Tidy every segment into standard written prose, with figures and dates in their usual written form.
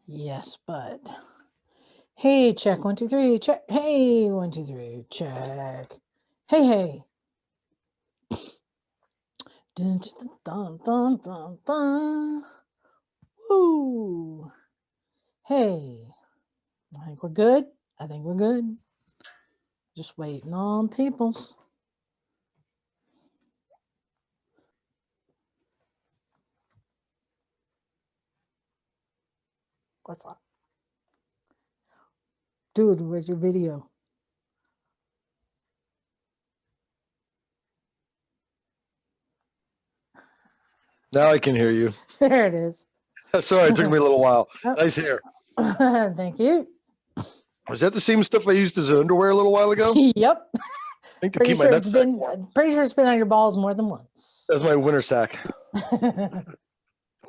Yes, bud. Hey, check 1, 2, 3. Check. Hey, 1, 2, 3. Check. Hey, hey. Dun, dun, dun, dun, dun, dun. Woo. Hey. I think we're good. I think we're good. Just waiting on peoples. What's up? Dude, where's your video? Now I can hear you. There it is. Sorry, it took me a little while. Oh. Nice hair. Thank you. Was that the same stuff I used as underwear a little while ago? Yep. I think to Pretty keep sure my it's nutsack been. warm. Pretty sure it's been on your balls more than once. That's my winter sack.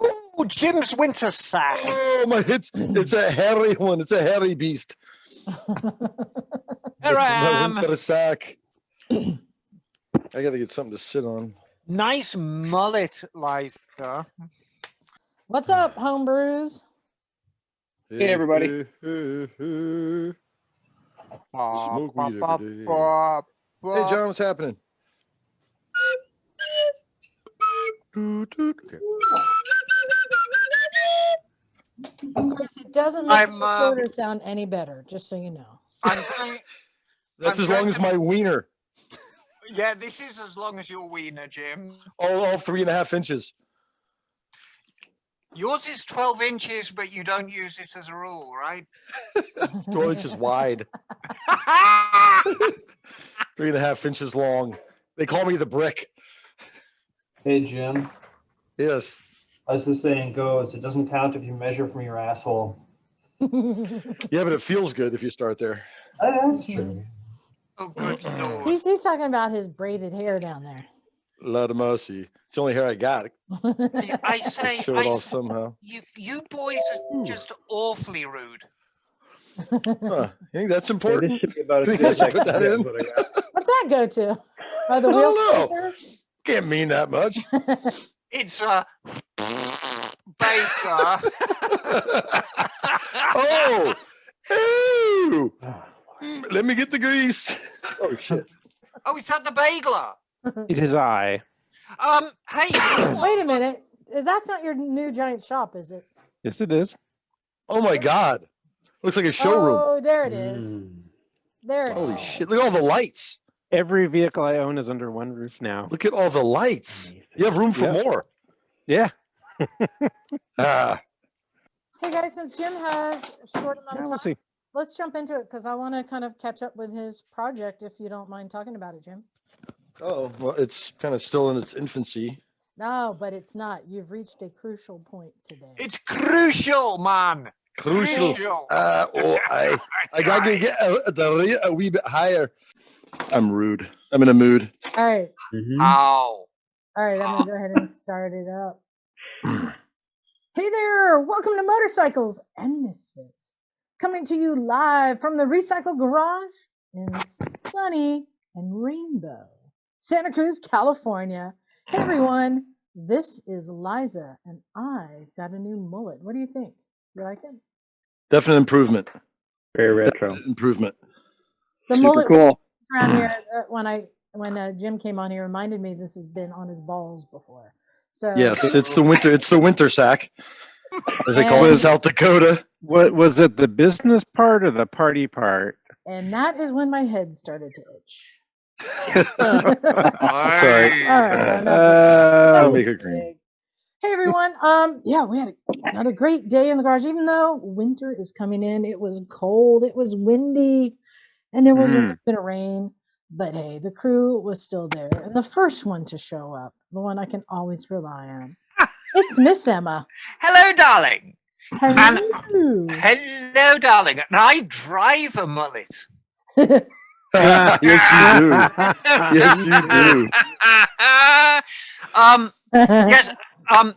Ooh, Jim's winter sack. Oh my! It's a hairy one. It's a hairy beast. Here I My am. winter sack. I got to get something to sit on. Nice mullet, Liza. What's up, homebrews? Hey, everybody. Smoke weed every day. Hey, John, what's happening? Okay. Of course, it doesn't make I'm, the recorder sound any better, just so you know. That's I'm as long going as to- my wiener. Yeah, this is as long as your wiener, Jim. All 3.5 inches. Yours is 12 inches, but you don't use it as a rule, right? It's 12 inches wide, 3.5 inches long. They call me the brick. Hey, Jim. Yes. As the saying goes, it doesn't count if you measure from your asshole. Yeah, but it feels good if you start there. That's true. Oh, good Lord. He's talking about his braided hair down there. Lot of mercy. It's the only hair I got. I say, Show it off somehow. you boys are just awfully rude. Huh. You think that's Hey, important? this should be about Think I should put that in? What I got. What's that go to? Oh, the I wheel don't know. spacer? Can't mean that much. It's a baser. Oh! Ooh! Let me get the grease. Oh, shit. Oh, it's at the bagler. It is I. Hey. Wait a minute. That's not your new giant shop, is it? Yes, it is. Oh, my God. Looks like a showroom. Oh, there it is. There it is. Holy shit. Look at all the lights. Every vehicle I own is under one roof now. Look at all the lights. You have room for Yep. more. Yeah. Ah. Hey, guys, since Jim has a short amount Yeah, of we'll time, see. let's jump into it because I want to kind of catch up with his project if you don't mind talking about it, Jim. Oh, well, it's kind of still in its infancy. No, but it's not. You've reached a crucial point today. It's crucial, man. Crucial. I gotta get a wee bit higher. I'm rude. I'm in a mood. All right. Ow. All right, I'm going to go ahead and start it up. Hey there, welcome to Motorcycles and Misfits. Coming to you live from the Recycle Garage in sunny and rainbow, Santa Cruz, California. Hey everyone, this is Liza, and I got a new mullet. What do you think? You like it? Definite improvement. Very retro. Definite improvement. The Super mullet cool. around here, when Jim came on here, reminded me this has been on his balls before. So Yes, it's the winter. It's the winter sack, as they call it in And- South Dakota. What was it? The business part or the party part? and that is when my head started to itch. Sorry. All right, I'll Oh, make it green. Hey everyone. Yeah, we had another great day in the garage. Even though winter is coming in, it was cold, it was windy, and there was a little bit of rain. But hey, the crew was still there. And the first one to show up, the one I can always rely on, it's Miss Emma. Hello, darling. Hello. Hello, darling. And I drive a mullet. Yes, you do. Yes, you do. Yes.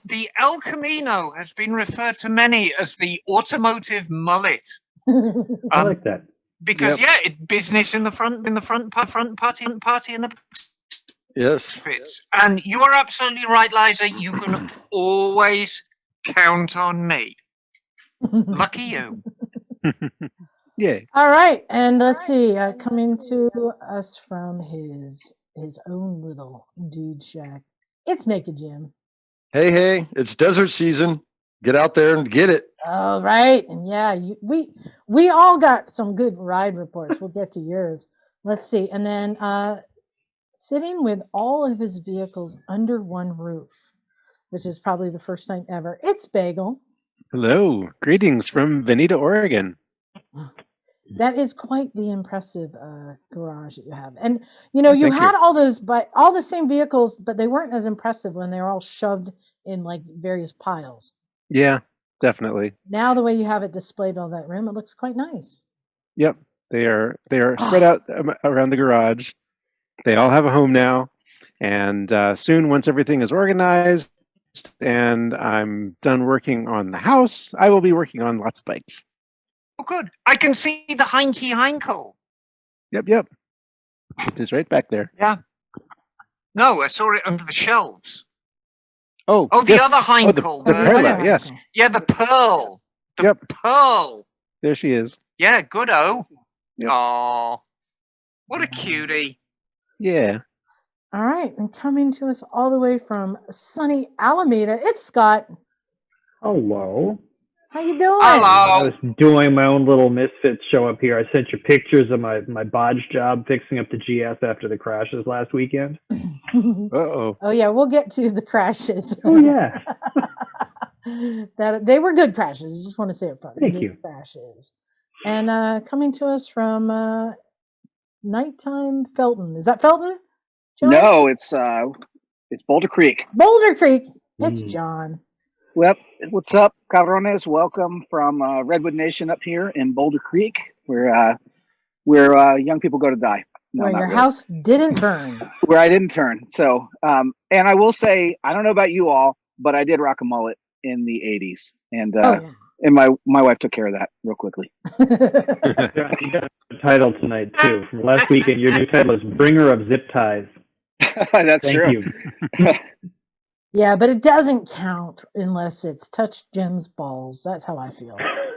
The El Camino has been referred to many as the automotive mullet. I like that. Because business in the front party in the Yes. fits. And you are absolutely right, Liza. You can always count on me. Lucky you. Yeah. All right, and let's see. Coming to us from his own little dude shack. It's Naked Jim. Hey, it's desert season. Get out there and get it. All right, and yeah, we all got some good ride reports. We'll get to yours. Let's see, and then sitting with all of his vehicles under one roof, which is probably the first time ever. It's Bagel. Hello. Greetings from Veneta, Oregon. That is quite the impressive garage that you have. And you know, you Thank had you. all those, but all the same vehicles, but they weren't as impressive when they were all shoved in like various piles. Yeah, definitely. Now the way you have it displayed all that room, it looks quite nice. Yep. They are spread out around the garage. They all have a home now. And soon, once everything is organized and I'm done working on the house, I will be working on lots of bikes. Oh, good. I can see the Heinke Heinkel. Yep. It is right back there. Yeah. No, I saw it under the shelves. Oh, Oh, the yes. other Heinkel. The other Perla, Heinkel. yes. Yeah, the pearl. The Yep. pearl. There she is. Yeah, good-o. Yep. Aw. What a cutie. Yeah. All right, and coming to us all the way from sunny Alameda, it's Scott. Hello. How you doing? I Hello. was doing my own little Misfits show up here. I sent you pictures of my bodge job fixing up the GS after the crashes last weekend. Uh-oh. Oh yeah, we'll get to the crashes. Oh, yeah. That they were good crashes. I just want to say it front. Thank Good you. crashes. And coming to us from Nighttime Felton. Is that Felton? John? No, it's Boulder Creek. Boulder Creek. It's Mm. John. Well, what's up, cabrones? Welcome from Redwood Nation up here in Boulder Creek, where young people go to die. No, Where not your really. house didn't burn. Where I didn't turn. So, and I will say, I don't know about you all, but I did rock a mullet in the '80s, and Oh and my wife took care of that real quickly. yeah. You got a title tonight, too. From last weekend, your new title is Bringer of Zip Ties. That's Thank true. you. Yeah, but it doesn't count unless it's touched Jim's balls. That's how I feel.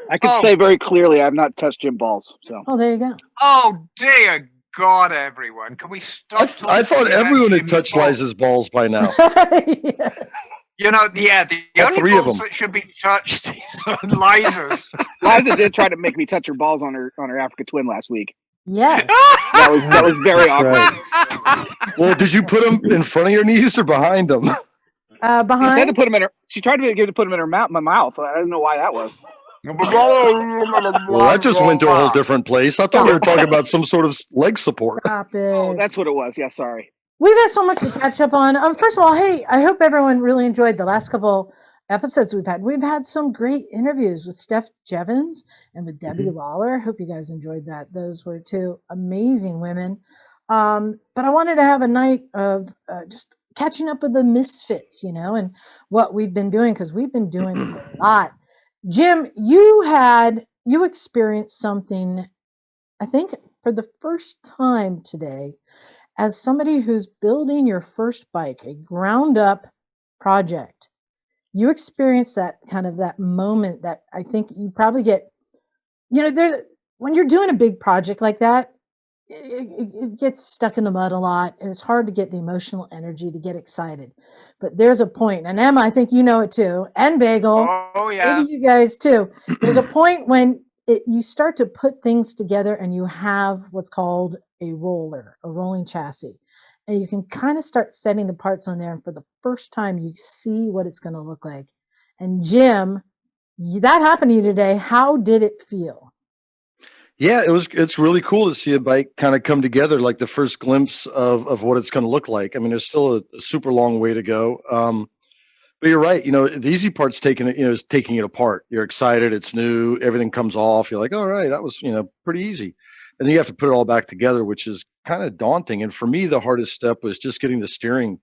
I can Oh. say very clearly, I've not touched Jim balls. So Oh, there you go. Oh, dear God, everyone. Can we stop talking I thought about everyone had Jim's touched balls? Liza's balls by now. Yeah. You know, yeah, the All only three of balls them. that should be touched is Liza's. Liza did try to make me touch her balls on her Africa twin last week. Yes. That was very That's awkward. right. Well, did you put them in front of your knees or behind them? She said to Behind. put them in her. She tried to put them in her mouth. My mouth. I don't know why that was. Well, that just went to a whole different place. I thought we were talking about some sort of leg support. Stop it. Oh, that's what it was. Yeah, sorry. We've got so much to catch up on. First of all, hey, I hope everyone really enjoyed the last couple episodes we've had. We've had some great interviews with Steph Jevons and with Debbie Lawler. Hope you guys enjoyed that. Those were two amazing women. But I wanted to have a night of just catching up with the Misfits, you know, and what we've been doing, because we've been doing a lot. Jim, you experienced something, I think, for the first time today, as somebody who's building your first bike, a ground up project. You experience that kind of that moment that I think you probably get, you know, when you're doing a big project like that, it gets stuck in the mud a lot, and it's hard to get the emotional energy to get excited. But there's a point, and Emma, I think you know it too, and Bagel, Oh, yeah. maybe you guys too. There's a point when you start to put things together and you have what's called a rolling chassis. And you can kind of start setting the parts on there. And for the first time, you see what it's going to look like. And Jim, that happened to you today. How did it feel? Yeah, it's really cool to see a bike kind of come together, like the first glimpse of what it's going to look like. I mean, there's still a super long way to go. But you're right. You know, the easy part's is taking it apart. You're excited. It's new. Everything comes off. You're like, all right, that was, pretty easy. And then you have to put it all back together, which is kind of daunting. And for me, the hardest step was just getting the steering,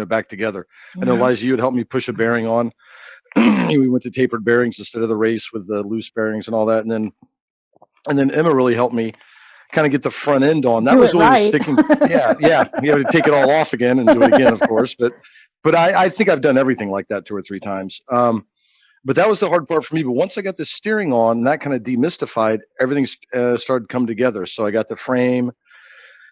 back together. I know, Liza, you had helped me push a bearing on. We went to tapered bearings instead of the race with the loose bearings and all that. And then Emma really helped me kind of get the front end on. That Do was it really right. sticking. Yeah. You have to take it all off again and do it again, of course. But I think I've done everything like that 2 or 3 times. But but that was the hard part for me. But once I got the steering on, and that kind of demystified, everything started to come together. So I got the frame,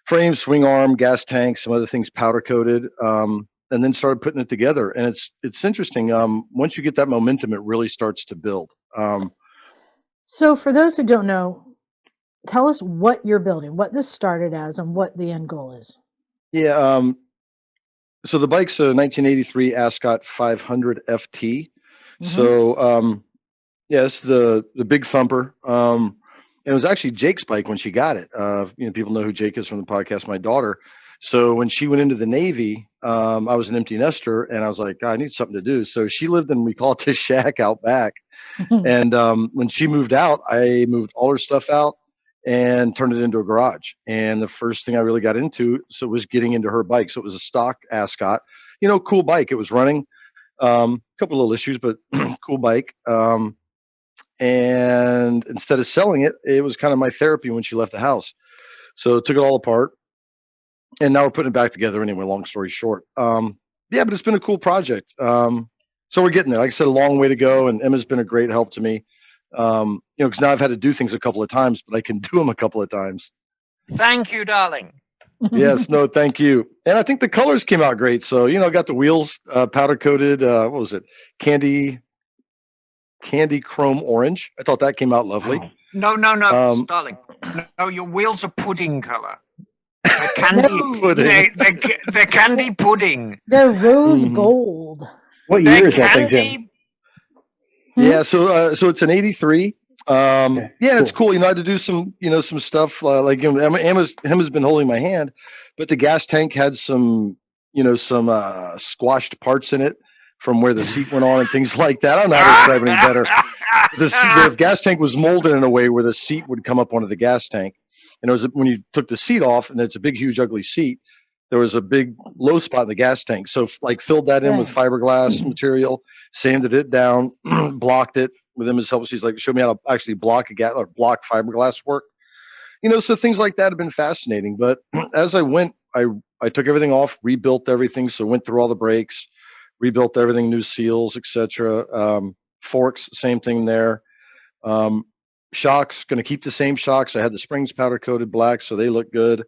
swing arm, gas tank, some other things powder coated, and then started putting it together. And it's interesting. Once you get that momentum, it really starts to build. So for those who don't know, tell us what you're building, what this started as, and what the end goal is. Yeah. So the bike's a 1983 Ascot 500 FT. So yeah, it's the big thumper. And it was actually Jake's bike when she got it. People know who Jake is from the podcast, my daughter. So when she went into the Navy, I was an empty nester, and I was like, I need something to do. So she lived in, we call it the shack out back. And when she moved out, I moved all her stuff out and turned it into a garage. And the first thing I really got into was getting into her bike. So it was a stock Ascot, cool bike. It was running, a couple of little issues, but cool bike. And instead of selling it, it was kind of my therapy when she left the house. So took it all apart, and now we're putting it back together anyway, long story short. Yeah, but it's been a cool project. So we're getting there. Like I said, a long way to go, and Emma's been a great help to me. Because now I've had to do things a couple of times, but I can do them a couple of times. Thank you, darling. Yes, no, thank you. And I think the colors came out great. So, got the wheels powder coated. What was it? Candy chrome orange. I thought that came out lovely. No, darling. No, your wheels are pudding color. They're candy pudding. They're candy pudding. They're rose gold. What year is that thing, Jim? Yeah, so it's an 83. Okay, yeah, it's cool. I had to do some, some stuff like Emma's been holding my hand, but the gas tank had some, some squashed parts in it from where the seat went on and things like that. I don't know how to describe it any better. The gas tank was molded in a way where the seat would come up onto the gas tank, and it was when you took the seat off, and it's a big, huge, ugly seat. There was a big low spot in the gas tank. So filled that in with fiberglass material, sanded it down, blocked it with Emma's help. She's like, showed me how to actually block block fiberglass work. So things like that have been fascinating. But as I went, I took everything off, rebuilt everything. So went through all the brakes, rebuilt everything, new seals, etc. Forks, same thing there. Shocks, going to keep the same shocks. I had the springs powder coated black, so they look good.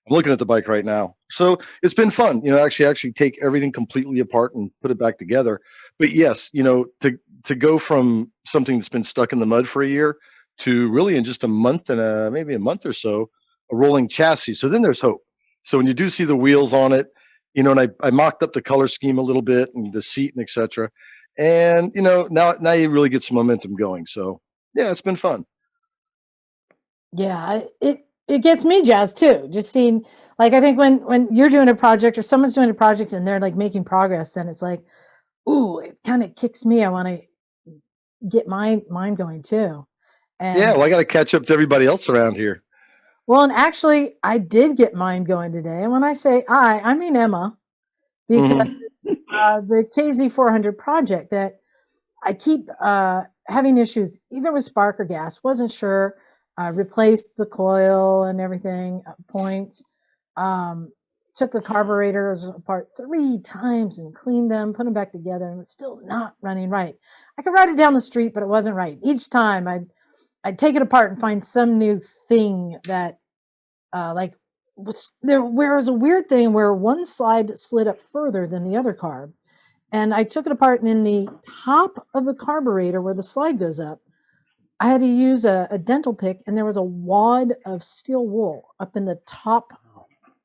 I'm looking at the bike right now. So it's been fun, actually take everything completely apart and put it back together. But yes, to go from something that's been stuck in the mud for a year to really in just a month and maybe a month or so, a rolling chassis. So then there's hope. So when you do see the wheels on it, and I mocked up the color scheme a little bit and the seat and etc. And, now you really get some momentum going. So yeah, it's been fun. Yeah, it gets me jazzed too. Just seeing, like, I think when you're doing a project or someone's doing a project and they're like making progress, and it's like, ooh, it kind of kicks me. I want to get mine going too. And yeah, well, I got to catch up to everybody else around here. Well, and actually, I did get mine going today. And when I say I mean Emma, because the KZ400 project that I keep having issues either with spark or gas, wasn't sure. Replaced the coil and everything, points. Took the carburetors apart 3 times and cleaned them, put them back together, and it was still not running right. I could ride it down the street, but it wasn't right. Each time I'd take it apart and find some new thing that was there. Where it was a weird thing where one slide slid up further than the other carb, and I took it apart, and in the top of the carburetor where the slide goes up, I had to use a dental pick, and there was a wad of steel wool up in the top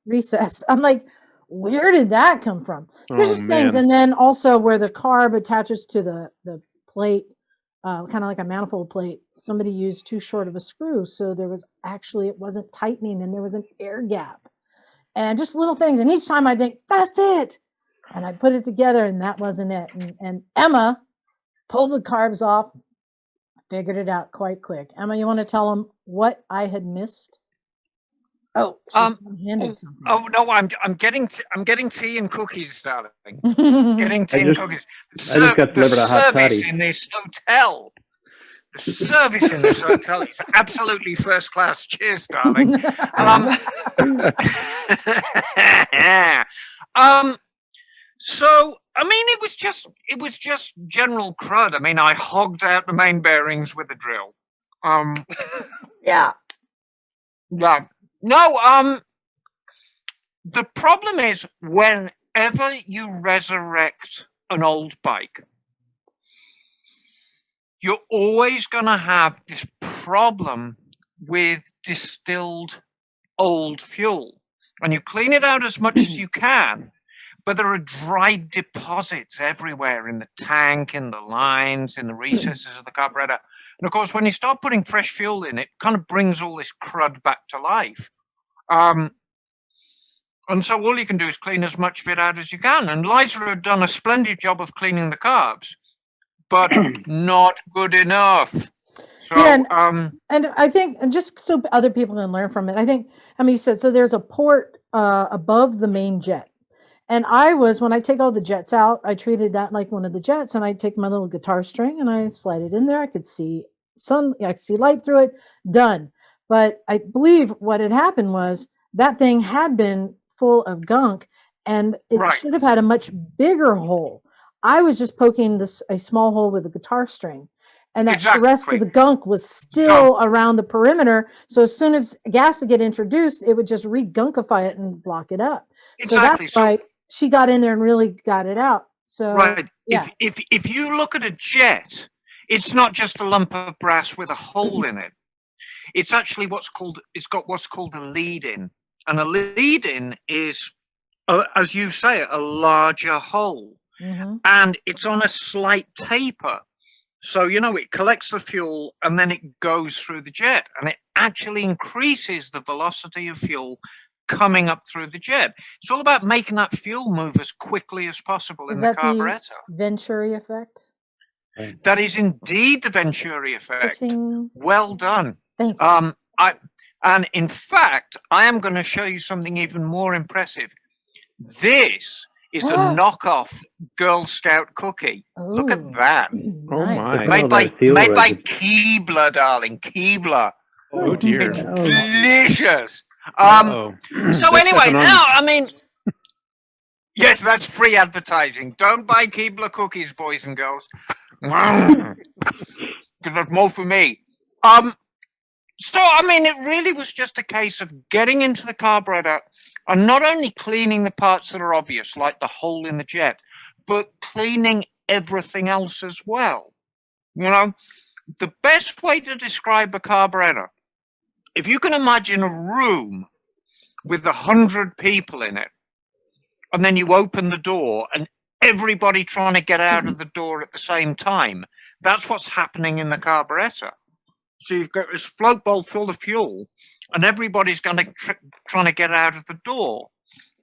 recess. I'm like, where did that come from? There's just things. And then also where the carb attaches to the plate, kind of like a manifold plate, somebody used too short of a screw. So it wasn't tightening, and there was an air gap, and just little things. And each time I think, that's it. And I put it together, and that wasn't it. And Emma pulled the carbs off, figured it out quite quick. Emma, you want to tell them what I had missed? Oh, handed something. Oh no, I'm getting tea and cookies, darling. Getting tea and cookies. I just got delivered a hot toddy. In this hotel. The service in this hotel is absolutely first class. Cheers, darling. So I mean, it was just general crud. I mean, I hogged out the main bearings with a drill. Yeah. Yeah. No, the problem is whenever you resurrect an old bike, you're always going to have this problem with distilled old fuel. And you clean it out as much as you can, but there are dried deposits everywhere in the tank, in the lines, in the recesses of the carburetor. And of course, when you start putting fresh fuel in, it kind of brings all this crud back to life. And so all you can do is clean as much of it out as you can. And Liza had done a splendid job of cleaning the carbs, but not good enough. So, yeah, and I think, and just so other people can learn from it, I think, I mean, you said, so there's a port above the main jet. And when I take all the jets out, I treated that like one of the jets, and I take my little guitar string and I slide it in there. I could see I could see light through it, done. But I believe what had happened was that thing had been full of gunk, and it should have had a much bigger hole. I was just poking a small hole with a guitar string, and the rest of the gunk was still around the perimeter. So as soon as gas would get introduced, it would just re-gunkify it and block it up. Exactly. So that's why she got in there and really got it out. So yeah. If you look at a jet, it's not just a lump of brass with a hole in it. It's actually it's got what's called a lead-in. And a lead-in is, as you say, a larger hole. Mm-hmm. And it's on a slight taper. So, it collects the fuel and then it goes through the jet. And it actually increases the velocity of fuel coming up through the jet. It's all about making that fuel move as quickly as possible in the carburetor. Is that the Venturi effect? That is indeed the Venturi effect. Cha-ching. Well done. Thank you. And in fact, I am going to show you something even more impressive. This is a knockoff Girl Scout cookie. Ooh. Look at that. Oh my. Made by Keebler, darling. Keebler. Oh dear. It's delicious. So anyway, now, I mean, yes, that's free advertising. Don't buy Keebler cookies, boys and girls. Because there's more for me. So, I mean, it really was just a case of getting into the carburetor and not only cleaning the parts that are obvious, like the hole in the jet, but cleaning everything else as well. The best way to describe a carburetor, if you can imagine a room with 100 people in it, and then you open the door and everybody trying to get out of the door at the same time, that's what's happening in the carburetor. So you've got this float bowl full of fuel, and everybody's going to trying to get out of the door.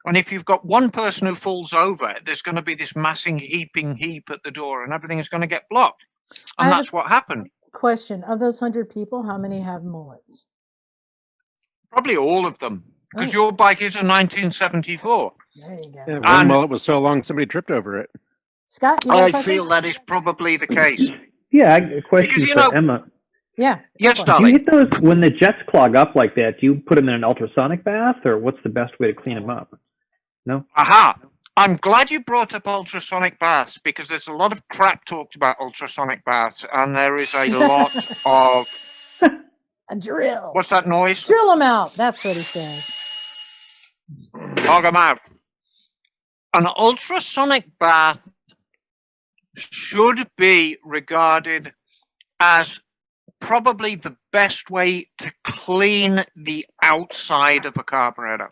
And if you've got one person who falls over, there's going to be this massive heaping heap at the door, and everything is going to get blocked. And that's what happened. Question: of those 100 people, how many have mullets? Probably all of them, because your bike is a 1974. There you go. Yeah, one mullet was so long somebody tripped over it. Scott, I feel that is probably the case. Yeah, a question for Emma. Yeah. Yes, darling. Do you hit those when the jets clog up like that? Do you put them in an ultrasonic bath, or what's the best way to clean them up? No. Aha! I'm glad you brought up ultrasonic baths, because there's a lot of crap talked about ultrasonic baths, and there is a lot of a drill. What's that noise? Drill them out. That's what he says. Hog them out. An ultrasonic bath should be regarded as probably the best way to clean the outside of a carburetor.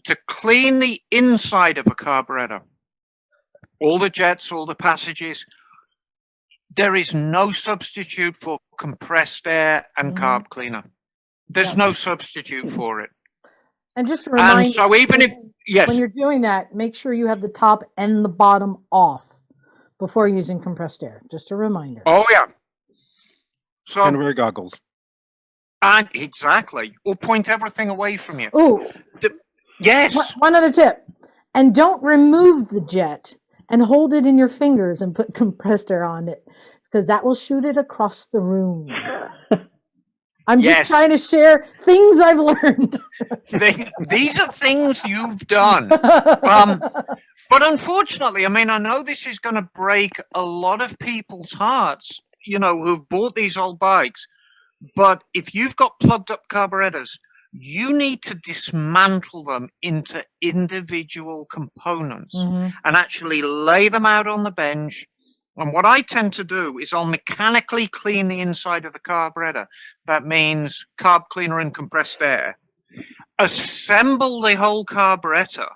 To clean the inside of a carburetor, all the jets, all the passages, there is no substitute for compressed air and carb cleaner. There's no substitute for it. And just a reminder, and so even when you're doing that, make sure you have the top and the bottom off before using compressed air. Just a reminder. Oh, yeah. So, and wear goggles. And exactly. Or point everything away from you. Ooh. Yes. One other tip. And don't remove the jet and hold it in your fingers and put compressed air on it, because that will shoot it across the room. I'm just trying to share things I've learned. These are things you've done. But unfortunately, I mean, I know this is going to break a lot of people's hearts, you know, who've bought these old bikes. But if you've got plugged up carburetors, you need to dismantle them into individual components and actually lay them out on the bench. And what I tend to do is I'll mechanically clean the inside of the carburetor. That means carb cleaner and compressed air. Assemble the whole carburetor.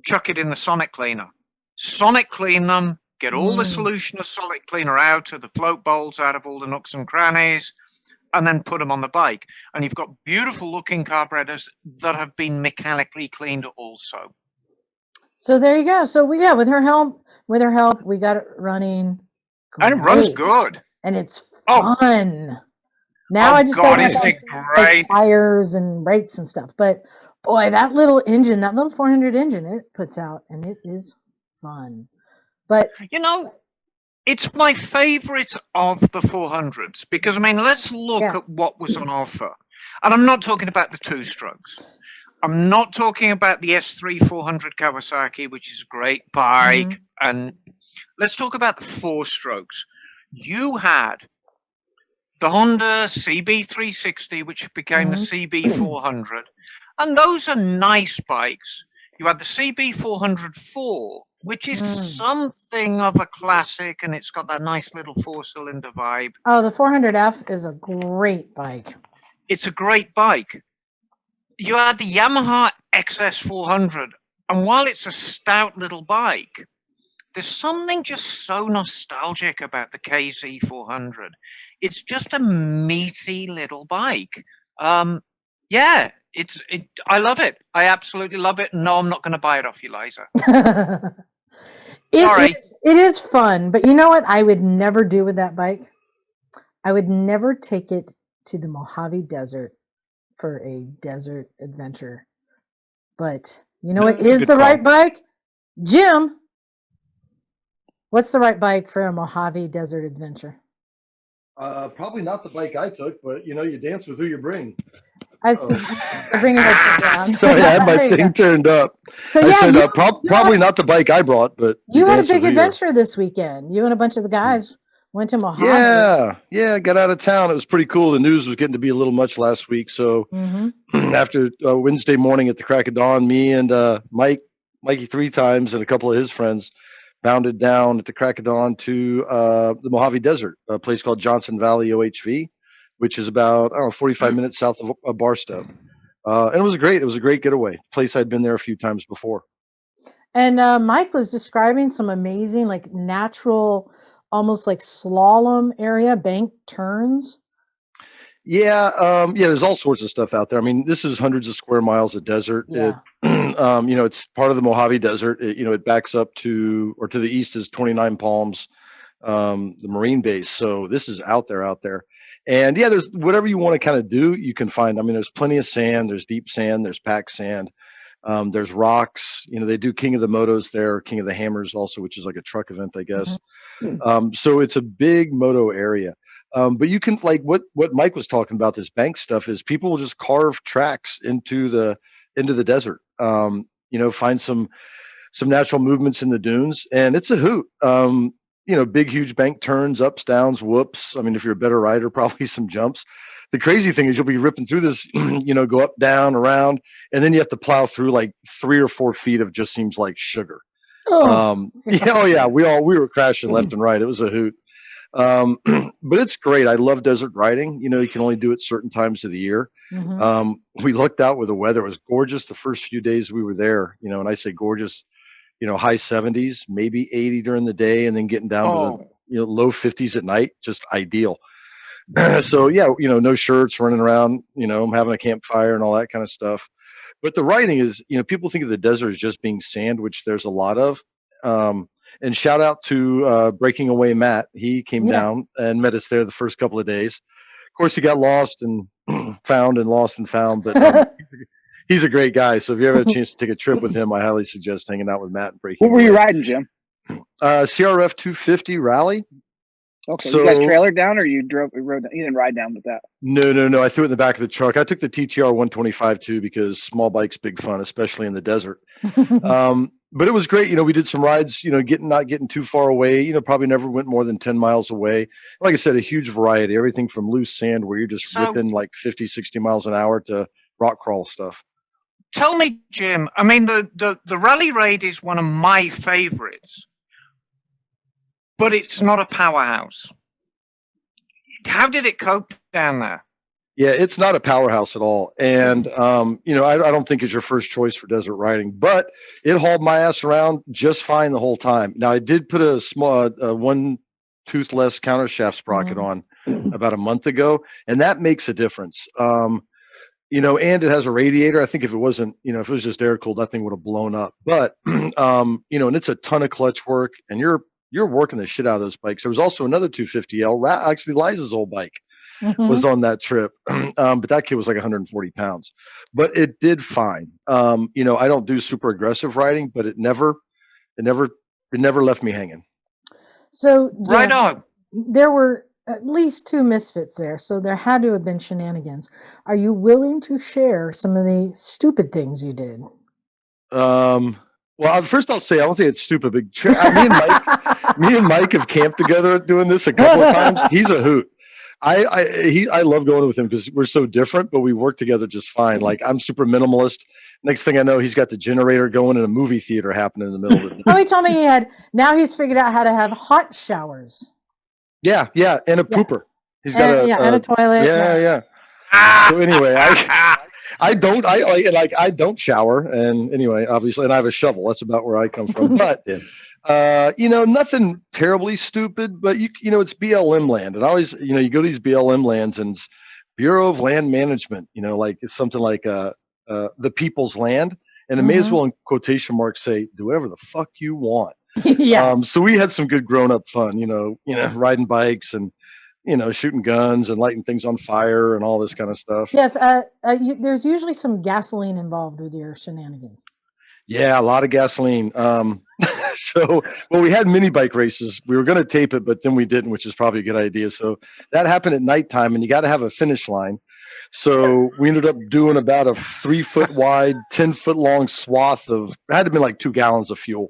Chuck it in the sonic cleaner. Sonic clean them. Get all the solution of sonic cleaner out of the float bowls, out of all the nooks and crannies, and then put them on the bike. And you've got beautiful looking carburetors that have been mechanically cleaned also. So there you go. So with her help, we got it running. And it runs good. And it's fun. Now I just got like tires and brakes and stuff. But boy, that little engine, that little 400 engine it puts out, and it is fun. But you know, it's my favorite of the 400s because, I mean, let's look at what was on offer. And I'm not talking about the two-strokes. I'm not talking about the S3 400 Kawasaki, which is a great bike. And let's talk about the four-strokes. You had the Honda CB360, which became the CB400. And those are nice bikes. You had the CB404, which is something of a classic, and it's got that nice little four-cylinder vibe. Oh, the 400F is a great bike. It's a great bike. You had the Yamaha XS400, and while it's a stout little bike, there's something just so nostalgic about the KZ400. It's just a meaty little bike. Yeah. I love it. I absolutely love it. No, I'm not going to buy it off you, Liza. It is fun, but you know what I would never do with that bike? I would never take it to the Mojave Desert for a desert adventure. But you know what is the right bike? Jim, what's the right bike for a Mojave Desert adventure? Probably not the bike I took, but you know, you dance with who you bring. I think bringing it down. Sorry, I had my thing turned up. So I said, probably not the bike I brought, but you had a big adventure this weekend. You and a bunch of the guys went to Mojave. Yeah, got out of town. It was pretty cool. The news was getting to be a little much last week, so after Wednesday morning at the crack of dawn, me and Mikey 3 times and a couple of his friends bounded down at the crack of dawn to the Mojave Desert, a place called Johnson Valley OHV, which is about 45 minutes south of Barstow. And it was great. It was a great getaway. Place I'd been there a few times before. And Mike was describing some amazing, like natural, almost like slalom area, bank turns. Yeah, there's all sorts of stuff out there. I mean, this is hundreds of square miles of desert. Yeah. It's part of the Mojave Desert. It backs up to the east is 29 Palms, the Marine base. So this is out there. And yeah, there's whatever you want to kind of do, you can find. I mean, there's plenty of sand, there's deep sand, there's packed sand, there's rocks. They do King of the Motos there, King of the Hammers also, which is like a truck event, I guess. So it's a big moto area. But you can, like what Mike was talking about, this bank stuff is people will just carve tracks into the desert. Find some natural movements in the dunes, and it's a hoot. Big, huge bank turns, ups, downs, whoops. I mean, if you're a better rider, probably some jumps. The crazy thing is you'll be ripping through this, go up, down, around, and then you have to plow through like 3 or 4 feet of just seems like sugar. Yeah, we were crashing left and right. It was a hoot. But it's great. I love desert riding. You can only do it certain times of the year. We looked out with the weather. It was gorgeous the first few days we were there, and I say gorgeous, high 70s, maybe 80 during the day, and then getting down to the low 50s at night, just ideal. So yeah, no shirts, running around, I'm having a campfire and all that kind of stuff. But the riding is, people think of the desert as just being sand, which there's a lot of. And shout out to Breaking Away Matt. He came down and met us there the first couple of days. Of course, he got lost and found and lost and found, but he's a great guy. So if you ever have a chance to take a trip with him, I highly suggest hanging out with Matt and Breaking Away. What were you riding, Jim? CRF 250 Rally. Okay, So, you guys trailered down, or you rode down? You didn't ride down with that? No. I threw it in the back of the truck. I took the TTR 125 too because small bike's big fun, especially in the desert. But it was great. You know, we did some rides. You know, not getting too far away. You know, probably never went more than 10 miles away. Like I said, a huge variety. Everything from loose sand where you're just ripping like 50, 60 miles an hour to rock crawl stuff. Tell me, Jim. I mean, the Rally Raid is one of my favorites. But it's not a powerhouse. How did it cope down there? Yeah, it's not a powerhouse at all. And, you know, I don't think it's your first choice for desert riding, but it hauled my ass around just fine the whole time. Now, I did put a small one toothless countershaft sprocket on about a month ago, and that makes a difference. You know, and it has a radiator. I think if it wasn't, you know, if it was just air cooled, that thing would have blown up. But, you know, and it's a ton of clutch work, and you're working the shit out of those bikes. There was also another 250L, actually Liza's old bike was on that trip. But that kid was like 140 pounds, but it did fine. You know, I don't do super aggressive riding, but it never left me hanging. So right on. There were at least 2 misfits there, so there had to have been shenanigans. Are you willing to share some of the stupid things you did? Well, first I'll say I don't think it's stupid, but me and Mike have camped together doing this a couple of times. He's a hoot. I love going with him because we're so different, but we work together just fine. Like I'm super minimalist. Next thing I know, he's got the generator going and a movie theater happening in the middle of it. Oh, he told me he's figured out how to have hot showers. Yeah, and a pooper. He's got and a toilet. Yeah. So anyway, I don't shower, and anyway, obviously, and I have a shovel. That's about where I come from. But you know, nothing terribly stupid. But you know, it's BLM land, and always, you know, you go to these BLM lands, and it's Bureau of Land Management. You know, like it's something like the people's land, and it may as well in quotation marks say, do whatever the fuck you want. Yes. So we had some good grown up fun. You know, riding bikes and, you know, shooting guns and lighting things on fire and all this kind of stuff. Yes, there's usually some gasoline involved with your shenanigans. Yeah, a lot of gasoline. So, well, we had mini bike races. We were going to tape it, but then we didn't, which is probably a good idea. So that happened at nighttime, and you got to have a finish line. So we ended up doing about a 3-foot wide, 10-foot long swath of, it had to be like 2 gallons of fuel,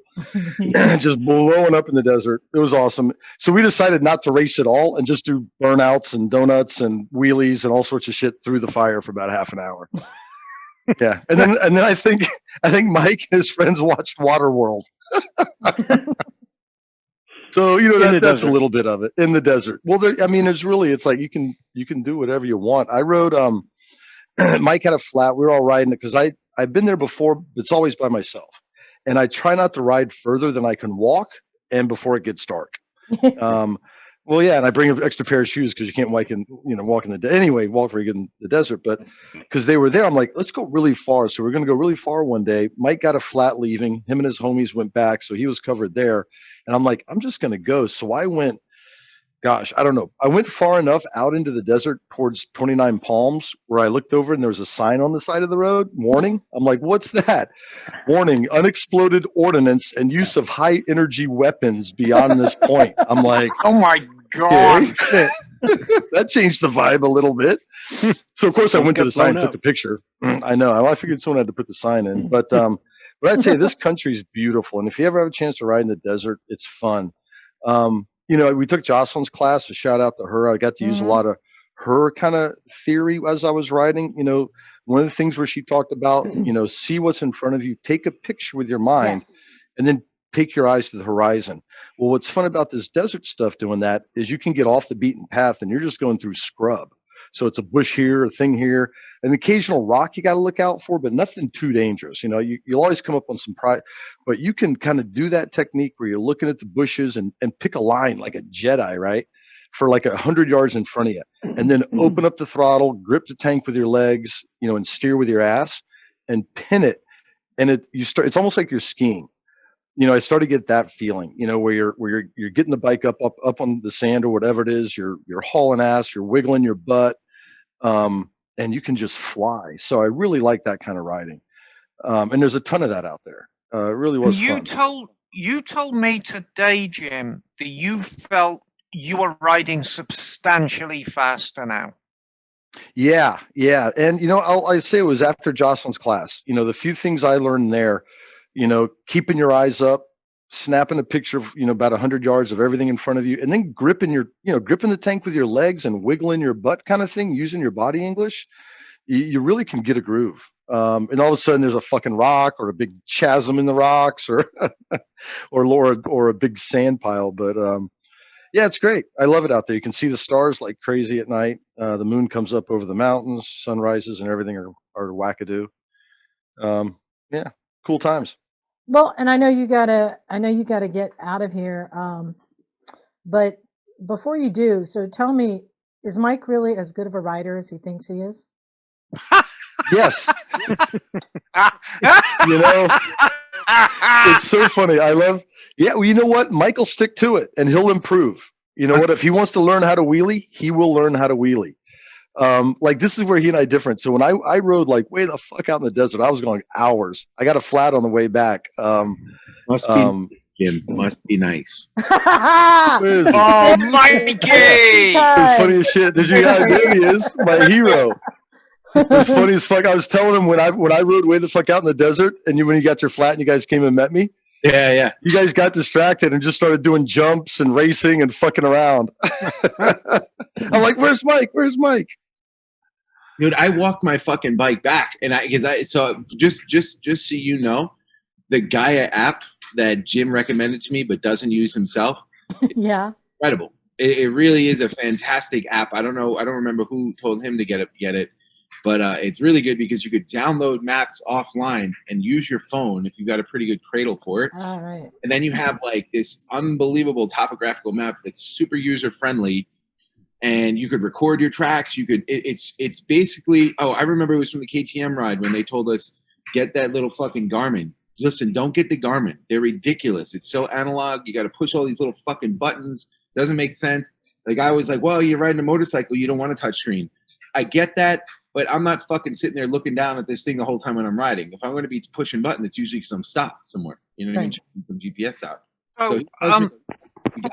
just blowing up in the desert. It was awesome. So we decided not to race at all and just do burnouts and donuts and wheelies and all sorts of shit through the fire for about half an hour. Yeah, and then I think Mike and his friends watched Waterworld. So, you know, that's a little bit of it in the desert. Well, I mean, it's like you can do whatever you want. I rode, Mike had a flat. We were all riding it because I've been there before, but it's always by myself. And I try not to ride further than I can walk and before it gets dark. Well, yeah, and I bring an extra pair of shoes because you can't walk in walk where you get in the desert. But because they were there, I'm like, let's go really far. So we're going to go really far one day. Mike got a flat leaving. Him and his homies went back, so he was covered there. And I'm like, I'm just going to go. So I went, gosh, I don't know. I went far enough out into the desert towards 29 Palms where I looked over and there was a sign on the side of the road, warning. I'm like, what's that? Warning, unexploded ordnance and use of high energy weapons beyond this point. I'm like, oh my God. Okay. That changed the vibe a little bit. So of course I went to the sign and took a picture. I know. I figured someone had to put the sign in. But I tell you, this country's beautiful. And if you ever have a chance to ride in the desert, it's fun. You know, we took Jocelyn's class, a shout out to her. I got to use a lot of her kind of theory as I was riding. You know, one of the things where she talked about, you know, see what's in front of you, take a picture with your mind, and then take your eyes to the horizon. Well, what's fun about this desert stuff doing that is you can get off the beaten path and you're just going through scrub. So it's a bush here, a thing here, an occasional rock you got to look out for, but nothing too dangerous. You know, you'll always come up on some pride, but you can kind of do that technique where you're looking at the bushes and pick a line like a Jedi, right? For like 100 yards in front of you, and then open up the throttle, grip the tank with your legs, you know, and steer with your ass and pin it. And it's almost like you're skiing. You know, I started to get that feeling, you know, where you're getting the bike up on the sand or whatever it is, you're hauling ass, you're wiggling your butt. And you can just fly. So I really like that kind of riding. And there's a ton of that out there. It really was fun. You told me today, Jim, that you felt you are riding substantially faster now. Yeah, yeah. And, I say it was after Jocelyn's class. The few things I learned there, keeping your eyes up, snapping a picture of, about 100 yards of everything in front of you, and then gripping the tank with your legs and wiggling your butt kind of thing, using your body English, you really can get a groove. And all of a sudden there's a fucking rock or a big chasm in the rocks or or a big sand pile. But yeah, it's great. I love it out there. You can see the stars like crazy at night. The moon comes up over the mountains, sunrises and everything are wackadoo. Yeah, cool times. Well, and I know you gotta get out of here. But before you do, so tell me, is Mike really as good of a rider as he thinks he is? Yes. It's so funny. Yeah, well, you know what? Mike will stick to it and he'll improve. You know what? If he wants to learn how to wheelie, he will learn how to wheelie. Like this is where he and I different. So when I rode like way the fuck out in the desert, I was going hours. I got a flat on the way back. Must be nice, Jim. Must be nice. Oh, Mikey! It's funny as shit. Did you guys? There he is, my hero. It's funny as fuck. I was telling him when I rode way the fuck out in the desert, and when you got your flat and you guys came and met me. Yeah. You guys got distracted and just started doing jumps and racing and fucking around. I'm like, "Where's Mike? Where's Mike?" Dude, I walked my fucking bike back, and just so you know, the Gaia app that Jim recommended to me but doesn't use himself. Yeah, incredible. It really is a fantastic app. I don't remember who told him to get it, but it's really good because you could download maps offline and use your phone if you've got a pretty good cradle for it. All right. And then you have like this unbelievable topographical map that's super user friendly. And you could record your tracks. It's basically, I remember it was from the KTM ride when they told us, get that little fucking Garmin. Listen, don't get the Garmin. They're ridiculous. It's so analog. You got to push all these little fucking buttons. Doesn't make sense. The guy was like, well, you're riding a motorcycle. You don't want a touchscreen. I get that, but I'm not fucking sitting there looking down at this thing the whole time when I'm riding. If I'm going to be pushing buttons, it's usually because I'm stopped somewhere. You know what I mean? Checking some GPS out. So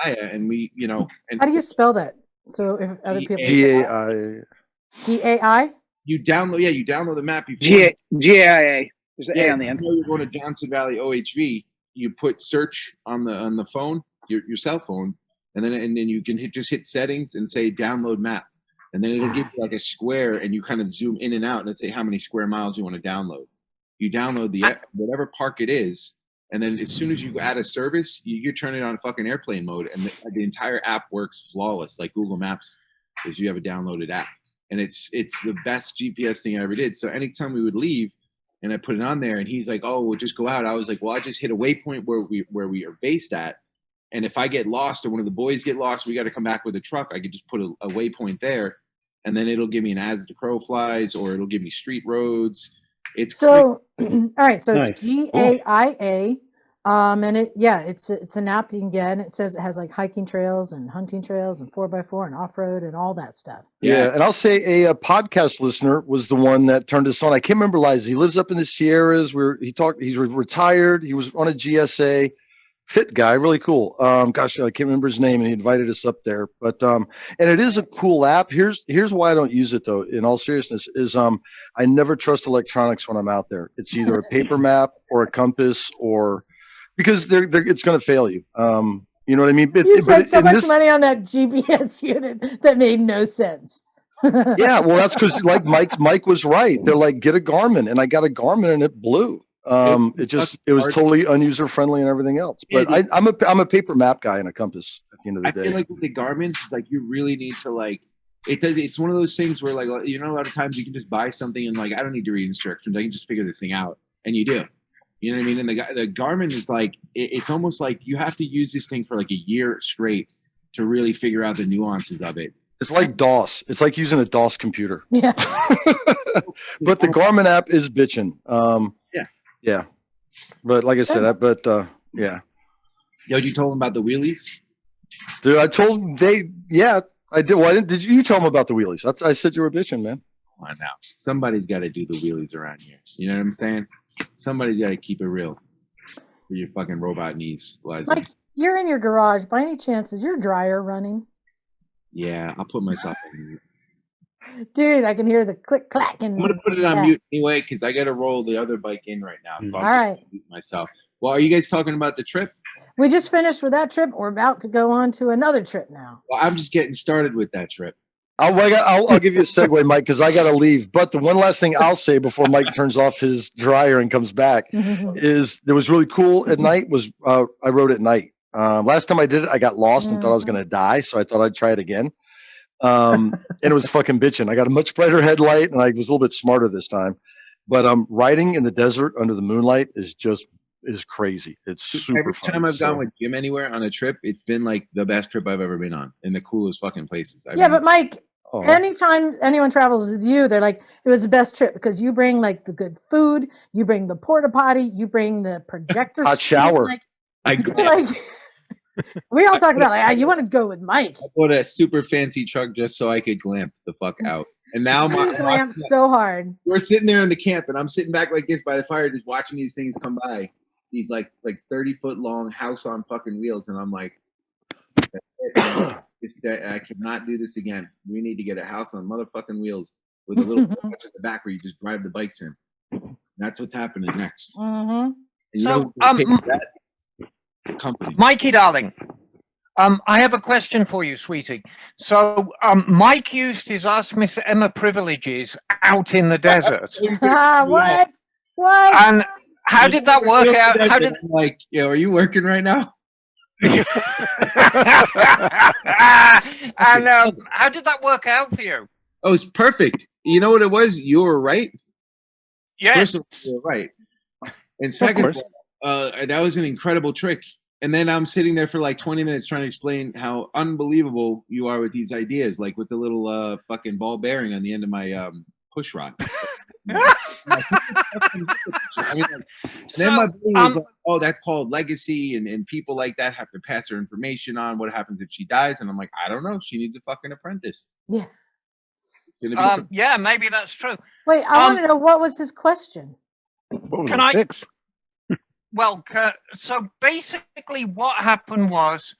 Gaia, and we, and how do you spell that? So if other people GAI. GAI? You download the map before GAIA. There's an A on the end. You're going to Johnson Valley OHV. You put search on the phone, your cell phone, and then you can hit settings and say download map, and then it'll give you like a square, and you kind of zoom in and out and say how many square miles you want to download. You download the whatever park it is. And then as soon as you add a service, you turn it on fucking airplane mode, and the entire app works flawless, like Google Maps, because you have a downloaded app. And it's the best GPS thing I ever did. So anytime we would leave, and I put it on there, and he's like, "Oh, we'll just go out." I was like, "Well, I just hit a waypoint where we are based at, and if I get lost or one of the boys get lost, we got to come back with a truck. I could just put a waypoint there, and then it'll give me an as the crow flies, or it'll give me street roads." It's so all right. So Nice. It's GAIA, and it's an app that you can get, and it says it has like hiking trails and hunting trails and 4x4 and off road and all that stuff. Yeah, and I'll say a podcast listener was the one that turned us on. I can't remember Liza. He lives up in the Sierras. He's retired. He was on a GSA. Fit guy, really cool. Gosh, I can't remember his name, and he invited us up there. But and it is a cool app. Here's why I don't use it though. In all seriousness, is I never trust electronics when I'm out there. It's either a paper map or a compass, or because it's going to fail you. You know what I mean? You spent so much money on that GPS unit that made no sense. Yeah, well, that's because like Mike was right. They're like, get a Garmin, and I got a Garmin, and it blew. It was totally unuser friendly and everything else. But I'm a paper map guy and a compass at the end of the day. I feel like with the Garmin's, it's like you really need to like it's one of those things where like a lot of times you can just buy something and like I don't need to read instructions. I can just figure this thing out, and you do. You know what I mean? And the Garmin is like it's almost like you have to use this thing for like a year straight to really figure out the nuances of it. It's like DOS. It's like using a DOS computer. Yeah. But the Garmin app is bitching. Yeah, but like I said, yeah. Yo, you told them about the wheelies? Dude, I told them I did. Well, did you tell them about the wheelies? I said you were bitching, man. Come on now. Somebody's got to do the wheelies around here. You know what I'm saying? Somebody's got to keep it real for your fucking robot knees, Liza. Mike, you're in your garage. By any chance, is your dryer running? Yeah, I'll put myself on mute. Dude, I can hear the click clack. I'm gonna put it on mute anyway because I gotta roll the other bike in right now. So I'll just mute myself. Well, are you guys talking about the trip? We just finished with that trip. We're about to go on to another trip now. Well, I'm just getting started with that trip. I'll give you a segue, Mike, because I got to leave. But the one last thing I'll say before Mike turns off his dryer and comes back is that was really cool at night was I rode at night. Last time I did it, I got lost and thought I was going to die. So I thought I'd try it again. And it was fucking bitching. I got a much brighter headlight and I was a little bit smarter this time. But riding in the desert under the moonlight is crazy. It's super Every fun. time I've gone with Jim anywhere on a trip, it's been like the best trip I've ever been on in the coolest fucking places. But Mike, anytime anyone travels with you, they're like, it was the best trip because you bring like the good food, you bring the porta potty, you bring the projector hot shower. We all talk about like, you want to go with Mike. I bought a super fancy truck just so I could glamp the fuck out. And now glamp so hard. We're sitting there in the camp and I'm sitting back like this by the fire just watching these things come by. These like 30-foot long house on fucking wheels, and I'm like, I cannot do this again. We need to get a house on motherfucking wheels with a little touch at the back where you just drive the bikes in. That's what's happening next. And so, Mikey, darling, I have a question for you, sweetie. So, Mike used his Ask Miss Emma privileges out in the desert. What? And how did that work out? How did are you working right now? And how did that work out for you? Oh, it was perfect. You know what it was? You were right. Yes. First of all, you were right. And second, that was an incredible trick. And then I'm sitting there for like 20 minutes trying to explain how unbelievable you are with these ideas, like with the little fucking ball bearing on the end of my push rod. I mean, then my brain was like, oh, that's called legacy, and people like that have to pass her information on. What happens if she dies? And I'm like, I don't know. She needs a fucking apprentice. Yeah. Yeah, maybe that's true. Wait, I want to know what was his question. Can I fix? Well, so basically, what happened was,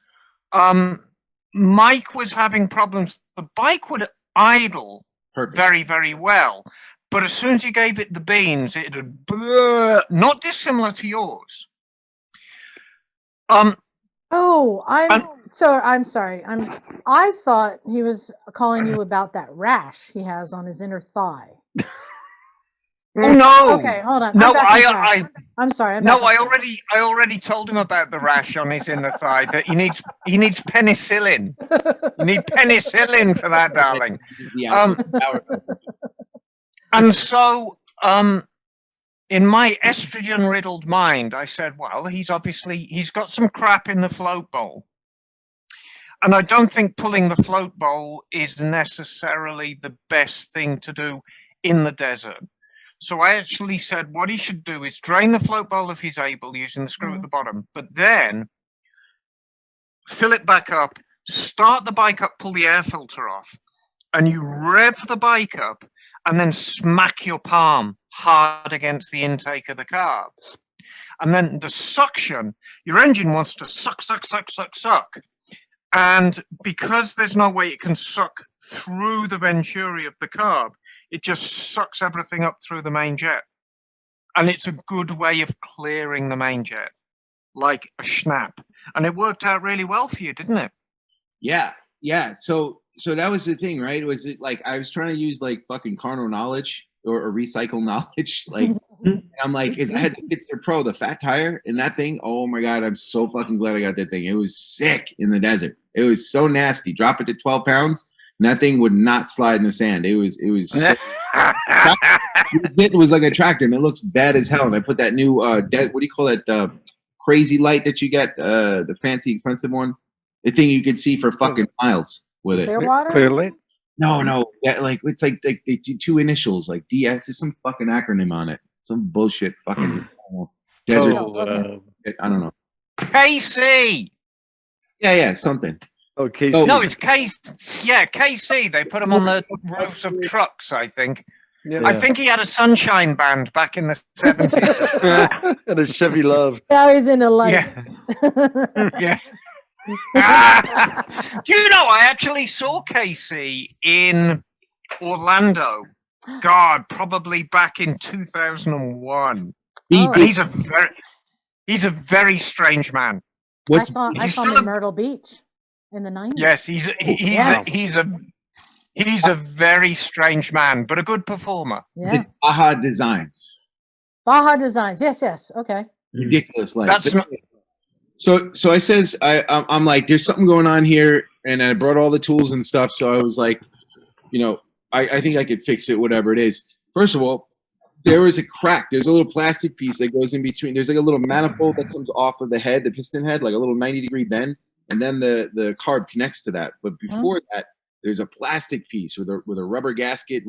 Mike was having problems. The bike would idle very, very well. But as soon as you gave it the beans, it would not dissimilar to yours. I'm sorry. I thought he was calling you about that rash he has on his inner thigh. Oh no! Okay, hold on. No, I'm sorry. I already told him about the rash on his inner thigh. That he needs penicillin. You need penicillin for that, darling. And so, in my estrogen-riddled mind, I said, well, he's got some crap in the float bowl. And I don't think pulling the float bowl is necessarily the best thing to do in the desert. So I actually said what he should do is drain the float bowl if he's able, using the screw at the bottom, but then fill it back up, start the bike up, pull the air filter off, and you rev the bike up, and then smack your palm hard against the intake of the carb. And then the suction, your engine wants to suck. And because there's no way it can suck through the venturi of the carb, it just sucks everything up through the main jet. And it's a good way of clearing the main jet, like a snap. And it worked out really well for you, didn't it? Yeah. So that was the thing, right? Was it like I was trying to use like fucking carnal knowledge or recycle knowledge? Like, I'm like, I had the Pitster Pro, the fat tire, and that thing. Oh my god, I'm so fucking glad I got that thing. It was sick in the desert. It was so nasty. Drop it to 12 pounds, and that thing would not slide in the sand. It was. So, it was like a tractor, and it looks bad as hell. And I put that new what do you call that crazy light that you get, the fancy expensive one, the thing you could see for fucking miles with it. Clearly. No. Yeah, like it's like they do two initials, like DS. There's some fucking acronym on it. Some bullshit fucking desert. I don't know. KC. Yeah, something. Oh, KC. No, it's KC. Yeah, KC. They put them on the roofs of trucks, I think. Yeah. I think he had a sunshine band back in the 70s. And a Chevy Love. Now he's in a light. Yeah. Do you know, I actually saw Casey in Orlando. God, probably back in 2001. Oh. And he's a very strange man. I saw him in Myrtle Beach in the 90s. Yes, he's a very strange man, but a good performer. Yeah. It's Baja Designs. Baja Designs. Yes. Okay. Ridiculous. Like That's not, so I says I'm like, there's something going on here, and I brought all the tools and stuff. So I was like, I think I could fix it, whatever it is. First of all, there is a crack. There's a little plastic piece that goes in between. There's like a little manifold that comes off of the head, the piston head, like a little 90-degree bend, and then the carb connects to that. But before that, there's a plastic piece with a rubber gasket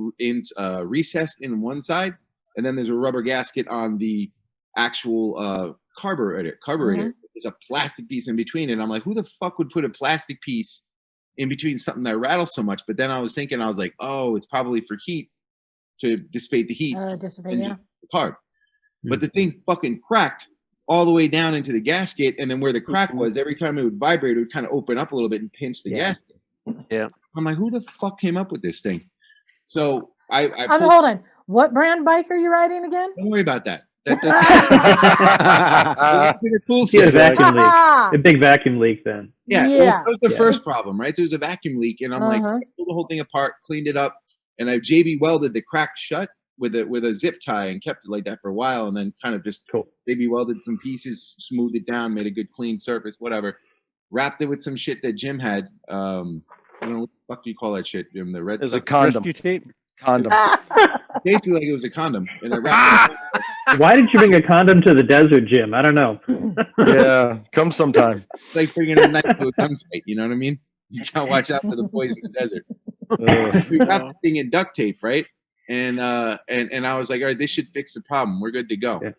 recessed in one side, and then there's a rubber gasket on the actual carburetor. There's a plastic piece in between, and I'm like, who the fuck would put a plastic piece in between something that rattles so much? But then I was like, oh, it's probably for heat, to dissipate the heat. The carb. But the thing fucking cracked all the way down into the gasket, and then where the crack was, every time it would vibrate, it would kind of open up a little bit and pinch the gasket. Yeah. I'm like, who the fuck came up with this thing? So I'm hold on. What brand bike are you riding again? Don't worry about that. A big vacuum leak then. Yeah. That was the first problem, right? So it was a vacuum leak, and I'm like, I pulled the whole thing apart, cleaned it up, and I JB welded the crack shut with a zip tie and kept it like that for a while, and then kind of just JB welded some pieces, smoothed it down, made a good clean surface, whatever. Wrapped it with some shit that Jim had. I don't know what the fuck do you call that shit, Jim? The red It's stuff. a condom. Rescue tape. Condom. Basically, like it was a condom, and I wrapped it. Why did you bring a condom to the desert, Jim? I don't know. Yeah, come sometime. It's like bringing a knife to a gunfight. You know what I mean? You gotta watch out for the boys in the desert. We wrapped the thing in duct tape, right? And I was like, all right, this should fix the problem. We're good to go. Yeah.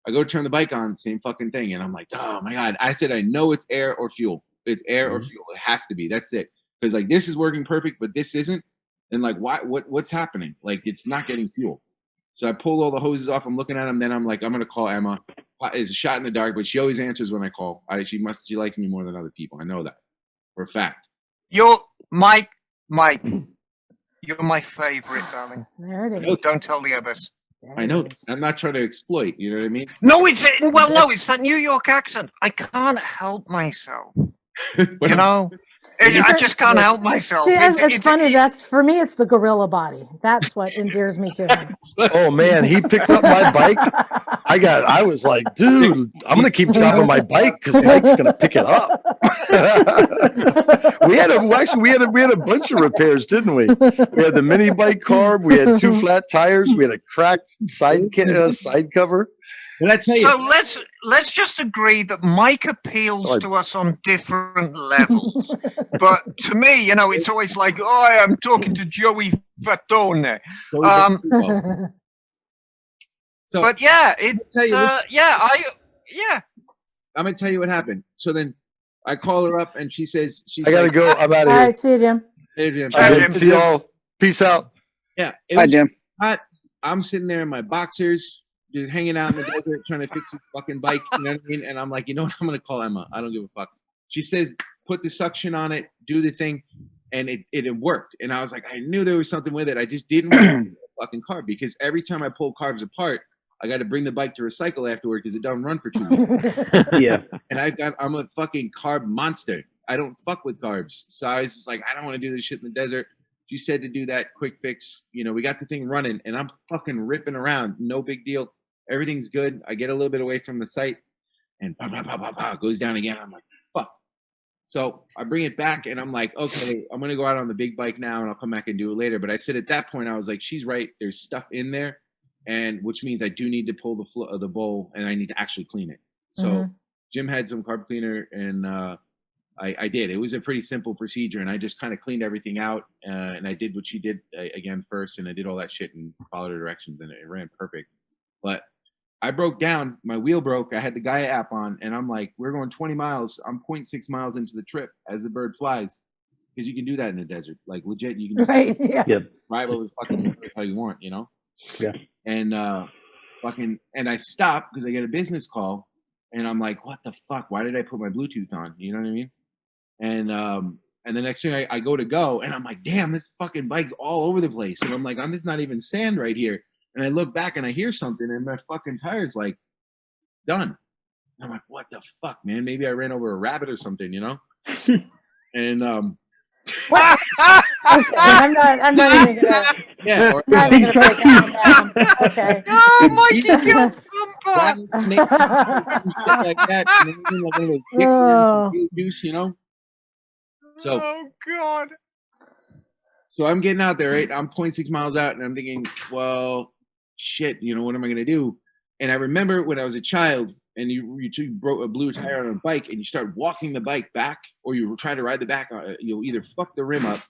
I go turn the bike on, same fucking thing, and I'm like, oh my god! I said, I know it's air or fuel. It's air or fuel. It has to be. That's it. Because like this is working perfect, but this isn't. And like, what's happening? Like, it's not getting fuel. So I pull all the hoses off. I'm looking at them. Then I'm like, I'm gonna call Emma. It's a shot in the dark, but she always answers when I call. She likes me more than other people. I know that for a fact. You're Mike. You're my favorite, darling. There it is. Don't tell the others. I know. I'm not trying to exploit. You know what I mean? No, it's that New York accent. I can't help myself. You know, I just can't help myself. See, it's funny. That's for me. It's the gorilla body. That's what endears me to him. Oh man, he picked up my bike. I was like, dude, I'm gonna keep driving my bike because Mike's gonna pick it up. we had a bunch of repairs, didn't we? We had the mini bike carb. We had 2 flat tires. We had a cracked side cover. Did I tell you? So let's just agree that Mike appeals to us on different levels. But to me, you know, it's always like, oh, I'm talking to Joey Fatone. But yeah, I'm gonna tell you what happened. So then I call her up and she says, I gotta go. I'm out of here. All right, see you, Jim. Hey, Jim. See y'all. Peace out. Yeah. Bye, Jim. Hot. I'm sitting there in my boxers, just hanging out in the desert, trying to fix this fucking bike. You know what I mean? And I'm like, you know what? I'm gonna call Emma. I don't give a fuck. She says, put the suction on it, do the thing, and it worked. And I was like, I knew there was something with it. I just didn't want to do a fucking carb because every time I pull carbs apart, I got to bring the bike to recycle afterward because it doesn't run for 2 weeks. Yeah. And I'm a fucking carb monster. I don't fuck with carbs. So I was just like, I don't want to do this shit in the desert. She said to do that quick fix. You know, we got the thing running and I'm fucking ripping around. No big deal. Everything's good. I get a little bit away from the site and goes down again. I'm like, fuck. So I bring it back and I'm like, okay, I'm going to go out on the big bike now and I'll come back and do it later. But I said at that point, I was like, she's right. There's stuff in there. And which means I do need to pull the bowl and I need to actually clean it. So Jim had some carb cleaner and I did. It was a pretty simple procedure and I just kind of cleaned everything out and I did what she did again first and I did all that shit and followed her directions and it ran perfect. But I broke down. My wheel broke. I had the Gaia app on and I'm like, we're going 20 miles. I'm 0.6 miles into the trip as the bird flies because you can do that in the desert. Like legit, you can just drive over the fucking how you want, you know? Yeah. And and I stopped because I get a business call and I'm like, what the fuck? Why did I put my Bluetooth on? You know what I mean? And the next thing I go, and I'm like, damn, this fucking bike's all over the place. And I'm like, I'm just not even sand right here. And I look back and I hear something, and my fucking tire's like done. And I'm like, what the fuck, man? Maybe I ran over a rabbit or something, you know? And What? Okay, I'm not even gonna. yeah, or Not even gonna break that one down. Okay. No, Mikey killed Thumper. rattlesnake and shit like that. And then even like one of those dick Oh. juice, you know? So Oh God. So I'm getting out there, right? I'm 0.6 miles out, and I'm thinking, well, shit, you know, what am I going to do? And I remember when I was a child, and you broke a blue tire on a bike, and you start walking the bike back, or you try to ride the back, you'll either fuck the rim up,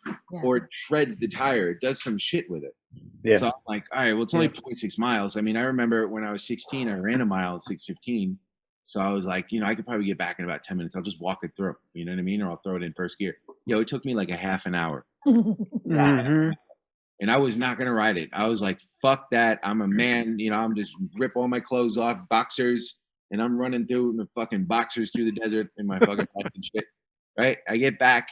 or it shreds the tire. It does some shit with it. Yeah. So I'm like, all right, well, it's only 0.6 miles. I mean, I remember when I was 16, I ran a mile at 6:15. So I was like, you know, I could probably get back in about 10 minutes. I'll just walk it through, you know what I mean? Or I'll throw it in first gear. Yo, it took me like a half an hour. Mm-hmm. And I was not going to ride it. I was like, fuck that. I'm a man. You know, I'm just rip all my clothes off, boxers, and I'm running through the fucking boxers through the desert in my fucking fucking shit. Right? I get back,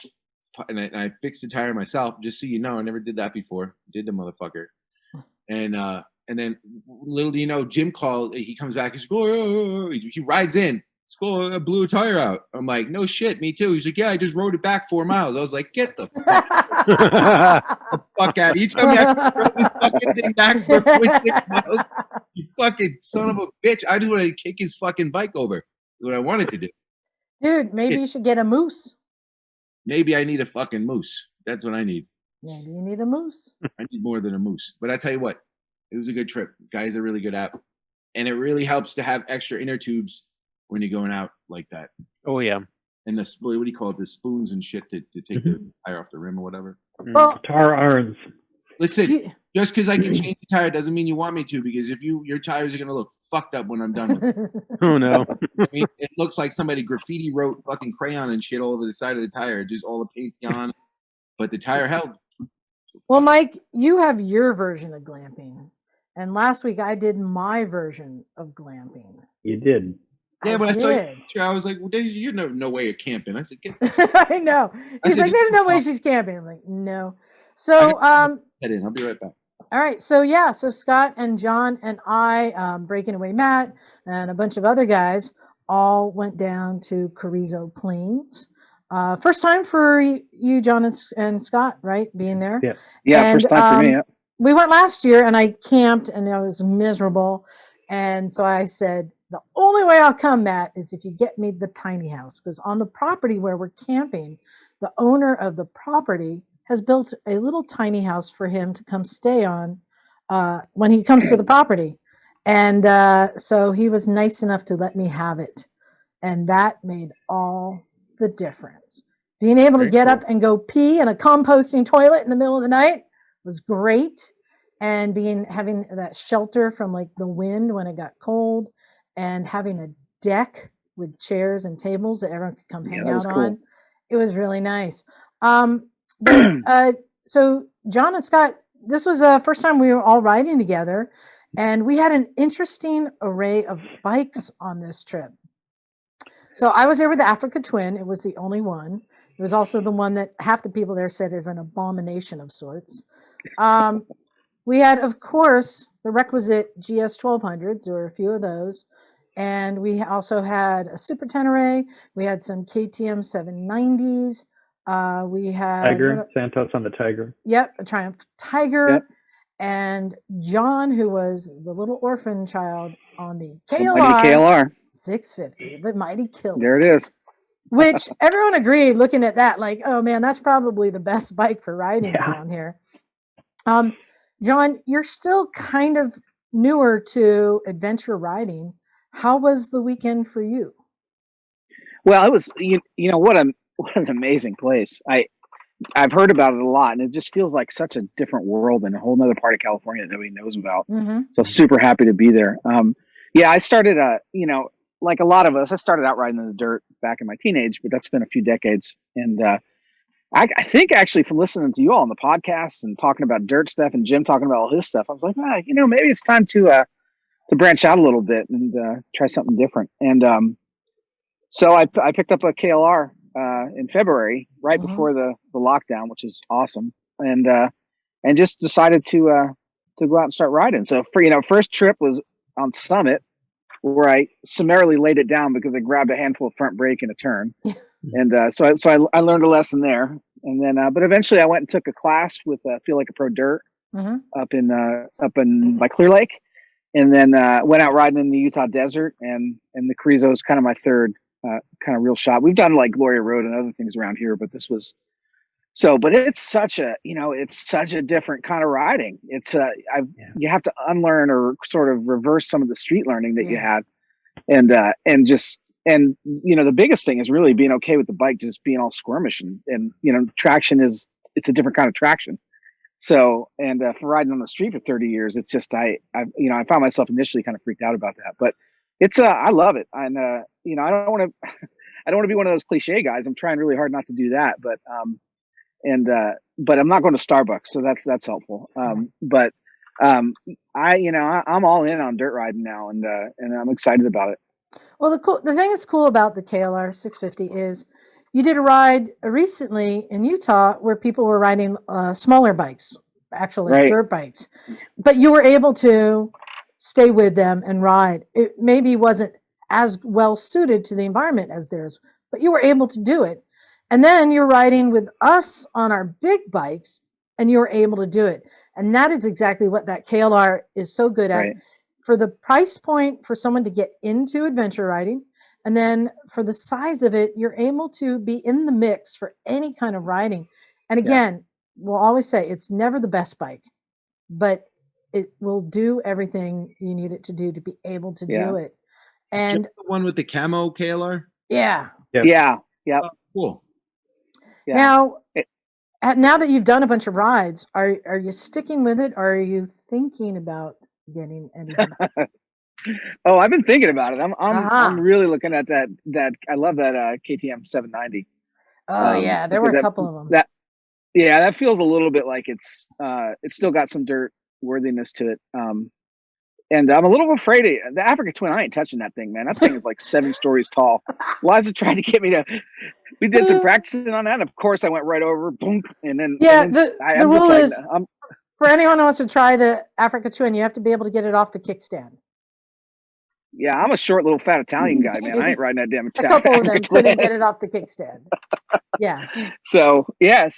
and I fixed the tire myself. Just so you know, I never did that before. Did the motherfucker. And then little do you know, Jim calls. He comes back. He's like, oh, he rides in. He's going, I blew a tire out. I'm like, no shit, me too. He's like, yeah, I just rode it back 4 miles. I was like, get the fuck out. You tell me I can rode this fucking thing back for 0.6 miles? You fucking son of a bitch. I just wanted to kick his fucking bike over. That's what I wanted to do. Dude, maybe you should get a moose. Maybe I need a fucking moose. That's what I need. Maybe you need a moose. I need more than a moose. But I tell you what, it was a good trip. Guys are really good app. And it really helps to have extra inner tubes when you're going out like that. Oh, yeah. And the, what do you call it? The spoons and shit to take the tire off the rim or whatever. Well, tar irons. Listen, just because I can change the tire doesn't mean you want me to, because if your tires are going to look fucked up when I'm done with it. Oh, no. I mean, it looks like somebody graffiti wrote fucking crayon and shit all over the side of the tire. Just all the paint's gone. But the tire held. Well, Mike, you have your version of glamping. And last week I did my version of glamping. You did. Yeah, but I saw your picture. I was like, well, you no way you're camping. I said, get I know. He's like, there's no way she's camping. I'm like, no. So I'll be right back. All right. So yeah, so Scott and John and I, Breaking Away Matt and a bunch of other guys all went down to Carizzo Plains. First time for you, John and Scott, right? Being there. Yeah. Yeah. And, first time for me. Yeah. We went last year and I camped and I was miserable. And so I said, the only way I'll come, Matt, is if you get me the tiny house. Because on the property where we're camping, the owner of the property has built a little tiny house for him to come stay on when he comes to the property. And so he was nice enough to let me have it. And that made all the difference. Being able to get up and go pee in a composting toilet in the middle of the night was great. And having that shelter from like the wind when it got cold, and having a deck with chairs and tables that everyone could come hang out on. It was really nice. So John and Scott, this was the first time we were all riding together, and we had an interesting array of bikes on this trip. So I was there with the Africa Twin. It was the only one. It was also the one that half the people there said is an abomination of sorts. We had, of course, the requisite GS 1200s. There were a few of those. And we also had a Super Tenere. We had some KTM 790s. We had Tiger, Santos on the Tiger. Yep, a Triumph Tiger. Yep. And John, who was the little orphan child on the KLR 650, the Mighty Killer. There it is. Which everyone agreed, looking at that, like, oh man, that's probably the best bike for riding around here. John, you're still kind of newer to adventure riding. How was the weekend for you? Well, it was, you know, what an amazing place. I've heard about it a lot, and it just feels like such a different world and a whole nother part of California that nobody knows about. Mm-hmm. So super happy to be there. Yeah, I started, you know, like a lot of us, I started out riding in the dirt back in my teenage, but that's been a few decades. And I think actually from listening to you all on the podcast and talking about dirt stuff and Jim talking about all his stuff, I was like, you know, maybe it's time to branch out a little bit and try something different. And so I picked up a KLR in February, right before the lockdown, which is awesome, and just decided to go out and start riding. So first trip was on Summit, where I summarily laid it down because I grabbed a handful of front brake in a turn, and so I learned a lesson there. And then, but eventually, I went and took a class with Feel Like a Pro Dirt up in by Clear Lake, and then went out riding in the Utah desert, and the Carizzo is kind of my third kind of real shot. We've done like Gloria Road and other things around here, but this was but it's such a different kind of riding. It's you have to unlearn or sort of reverse some of the street learning that you had, and the biggest thing is really being okay with the bike just being all squirmish, and traction it's a different kind of traction. So, and for riding on the street for 30 years, it's just I found myself initially kind of freaked out about that, but it's I love it. And I don't want to be one of those cliche guys. I'm trying really hard not to do that, but I'm not going to Starbucks, so that's helpful. But I'm all in on dirt riding now, and I'm excited about it. Well, the thing that's cool about the KLR 650 is you did a ride recently in Utah where people were riding smaller bikes, actually dirt bikes, but you were able to stay with them and ride. It maybe wasn't as well suited to the environment as theirs, but you were able to do it. And then you're riding with us on our big bikes, and you're able to do it. And that is exactly what that KLR is so good at. Right. For the price point for someone to get into adventure riding, and then for the size of it, you're able to be in the mix for any kind of riding. And again, we'll always say it's never the best bike, but it will do everything you need it to do to be able to do it. And the one with the camo KLR? Yeah. Oh, cool. Yeah. Now that you've done a bunch of rides, are you sticking with it, or are you thinking about getting anything? Oh, I've been thinking about it. I'm really looking at that. I love that KTM 790. Oh yeah, there were a couple of them. That feels a little bit like it's still got some dirt worthiness to it. And I'm a little afraid of the Africa Twin. I ain't touching that thing, man. That thing is like 7 stories tall. Liza tried to get me to. We did some practicing on that. And of course, I went right over, boom, and then. The rule is for anyone who wants to try the Africa Twin, you have to be able to get it off the kickstand. Yeah, I'm a short little fat Italian guy, man. I ain't riding that damn A couple of them couldn't get it off the kickstand. Yeah. So. But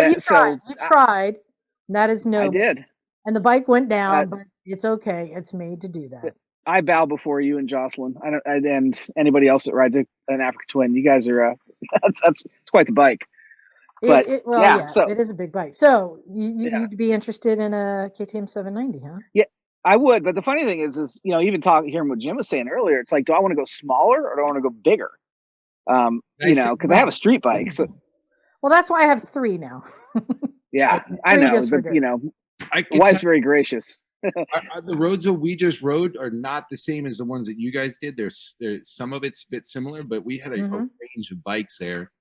you tried. You tried. That is no. I did. And the bike went down, but it's okay. It's made to do that. I bow before you and Jocelyn. And anybody else that rides an Africa Twin. You guys are that's quite the bike. But so it is a big bike. So you'd be interested in a KTM 790, huh? Yeah, I would. But the funny thing is even hearing what Jim was saying earlier, it's like, do I want to go smaller or do I want to go bigger? Because I have a street bike. So. Well, that's why I have 3 now. Yeah, I know. But, wife's very gracious. The roads that we just rode are not the same as the ones that you guys did. There's some of it's a bit similar, but we had a range of bikes there.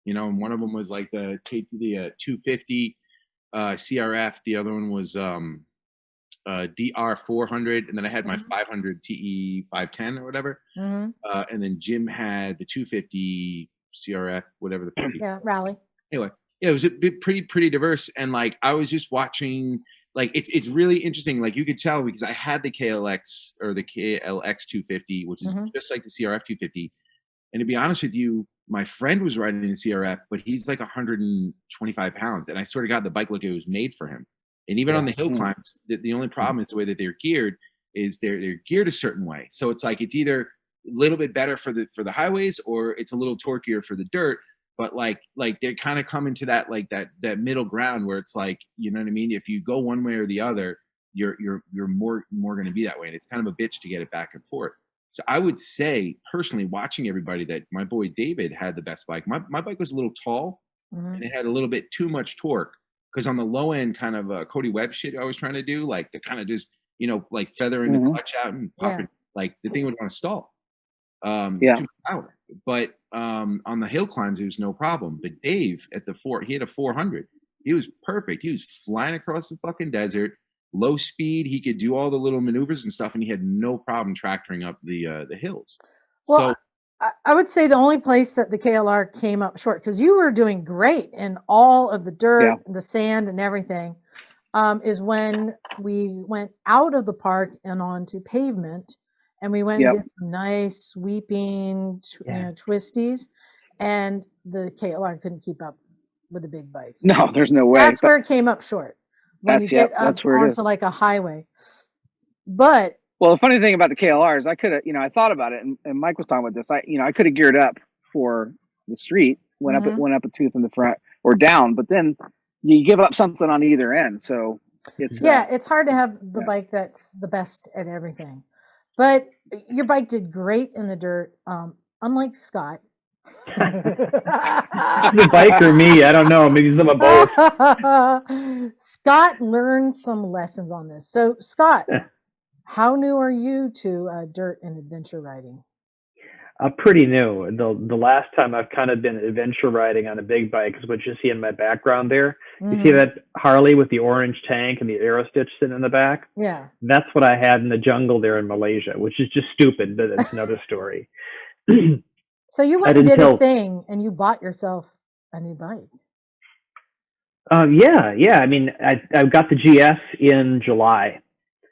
And one of them was like the 250 CRF. The other one was DR 400, and then I had my 500 TE 510 or whatever. And then Jim had the 250 CRF, whatever the rally. Anyway, it was a bit pretty diverse, and like I was just watching. Like it's really interesting. Like you could tell because I had the KLX or the KLX 250, which is just like the CRF 250. And to be honest with you, my friend was riding the CRF, but he's like 125 pounds, and I sort of got the bike look it was made for him. And even on the hill climbs, the only problem is the way that they're geared is they're geared a certain way. So it's like it's either a little bit better for the highways or it's a little torqueier for the dirt. But like they're kind of coming to that like that middle ground where it's like, you know what I mean? If you go one way or the other, you're more going to be that way, and it's kind of a bitch to get it back and forth. So I would say personally, watching everybody, that my boy David had the best bike. My bike was a little tall, and it had a little bit too much torque because on the low end kind of Cody Webb shit I was trying to do, like to kind of just like feathering the clutch out and popping, like the thing would want to stall. It's too much power. But on the hill climbs, it was no problem. But Dave he had a 400. He was perfect. He was flying across the fucking desert, low speed. He could do all the little maneuvers and stuff, and he had no problem tractoring up the hills. Well, I would say the only place that the KLR came up short, because you were doing great in all of the dirt, the sand, and everything, is when we went out of the park and onto pavement, and we went and did some nice sweeping, twisties, and the KLR couldn't keep up with the big bikes. No, there's no way. That's where it came up short. When you get up that's where it is. onto like a highway. But well, the funny thing about the KLR is I could have, I thought about it, and Mike was talking about this. I could have geared up for the street, went up a tooth in the front or down, but then you give up something on either end. So it's it's hard to have the bike that's the best at everything. But your bike did great in the dirt, unlike Scott. The bike or me? I don't know. Maybe some of both. Scott learned some lessons on this. So, Scott, how new are you to dirt and adventure riding? Pretty new. The last time I've kind of been adventure riding on a big bike is what you see in my background there. Mm-hmm. You see that Harley with the orange tank and the arrow stitch sitting in the back? Yeah. That's what I had in the jungle there in Malaysia, which is just stupid, but it's another story. So you went and did a thing, and you bought yourself a new bike. Yeah. I mean, I got the GS in July.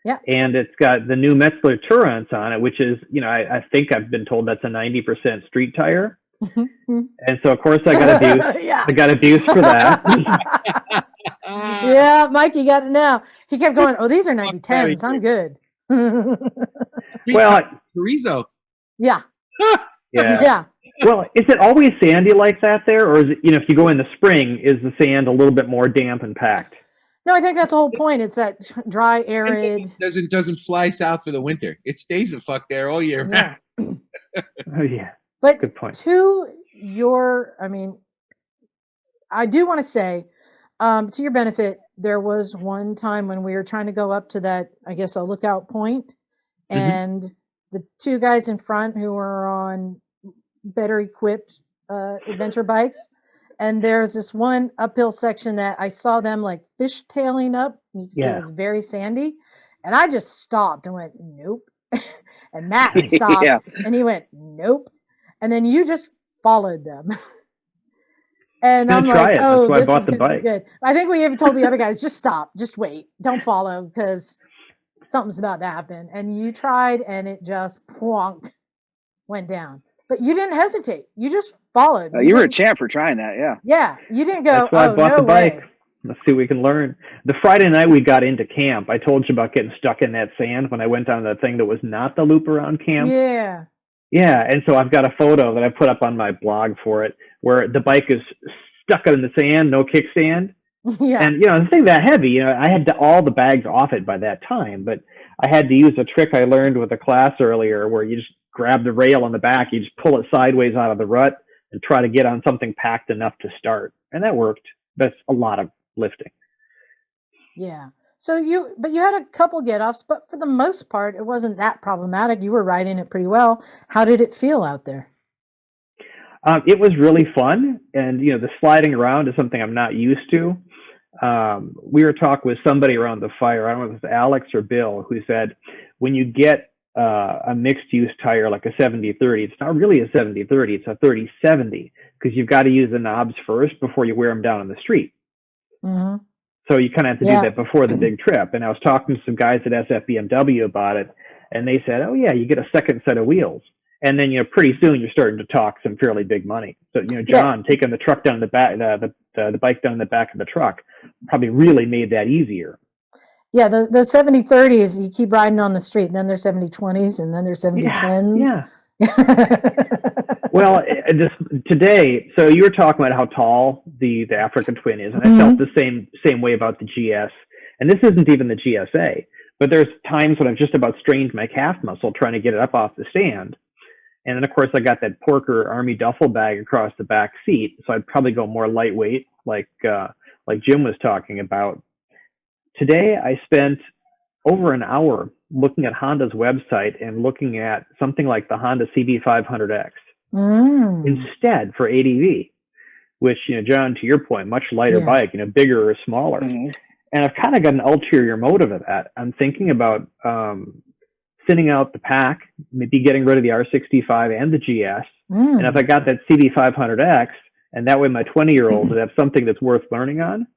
Yeah. And it's got the new Metzler Tourance on it, which is, I think I've been told that's a 90% street tire. And so, of course, I got abused. I got abused for that. Yeah, Mikey got it now. He kept going, oh, these are 90-10s. I'm good. Well, Carizzo. Yeah. Yeah. Well, is it always sandy like that there? Or is it, if you go in the spring, is the sand a little bit more damp and packed? No, I think that's the whole point. It's that dry, arid. It doesn't fly south for the winter. It stays the fuck there all year round. Oh, yeah. But good point. I do want to say, to your benefit, there was one time when we were trying to go up to that, I guess, a lookout point, and the two guys in front who were on better equipped adventure bikes. And there's this one uphill section that I saw them like fishtailing up. You can see it was very sandy. And I just stopped and went, nope. And Matt stopped and he went, nope. And then you just followed them. And I'm like, oh, this is going to be good. I think we even told the other guys, just stop, just wait. Don't follow because something's about to happen. And you tried and it just plonked, went down. But you didn't hesitate. You just followed. You were a champ for trying that, yeah. Yeah, you didn't go, that's why I bought the bike. Way. Let's see what we can learn. The Friday night we got into camp, I told you about getting stuck in that sand when I went on the thing that was not the loop around camp. Yeah. Yeah, and so I've got a photo that I put up on my blog for it where the bike is stuck in the sand, no kickstand. Yeah. And, the thing that heavy, I had all the bags off it by that time, but I had to use a trick I learned with a class earlier where you just grab the rail on the back, you just pull it sideways out of the rut and try to get on something packed enough to start. And that worked. That's a lot of lifting. Yeah. So you had a couple get-offs, but for the most part, it wasn't that problematic. You were riding it pretty well. How did it feel out there? It was really fun. And, the sliding around is something I'm not used to. We were talking with somebody around the fire, I don't know if it was Alex or Bill, who said, when you get a mixed use tire like a 70-30, it's not really a 70-30, it's a 30-70 because you've got to use the knobs first before you wear them down on the street. Mm-hmm. So you kind of have to do that before the big trip. And I was talking to some guys at SF-BMW about it, and they said, oh yeah, you get a second set of wheels. And then, pretty soon you're starting to talk some fairly big money. So, John taking the truck down the back, the bike down the back of the truck probably really made that easier. Yeah, the 70-30s, you keep riding on the street, and then there's 70-20s, and then there's 70-10s. Yeah. Well, today, so you were talking about how tall the African Twin is, and I felt the same way about the GS. And this isn't even the GSA, but there's times when I've just about strained my calf muscle trying to get it up off the stand. And then, of course, I got that Porker Army duffel bag across the back seat, so I'd probably go more lightweight, like Jim was talking about. Today, I spent over an hour looking at Honda's website and looking at something like the Honda CB500X instead for ADV, which, John, to your point, much lighter bike, bigger or smaller. And I've kind of got an ulterior motive of that. I'm thinking about thinning out the pack, maybe getting rid of the R65 and the GS. And if I got that CB500X, and that way my 20-year-old would have something that's worth learning on,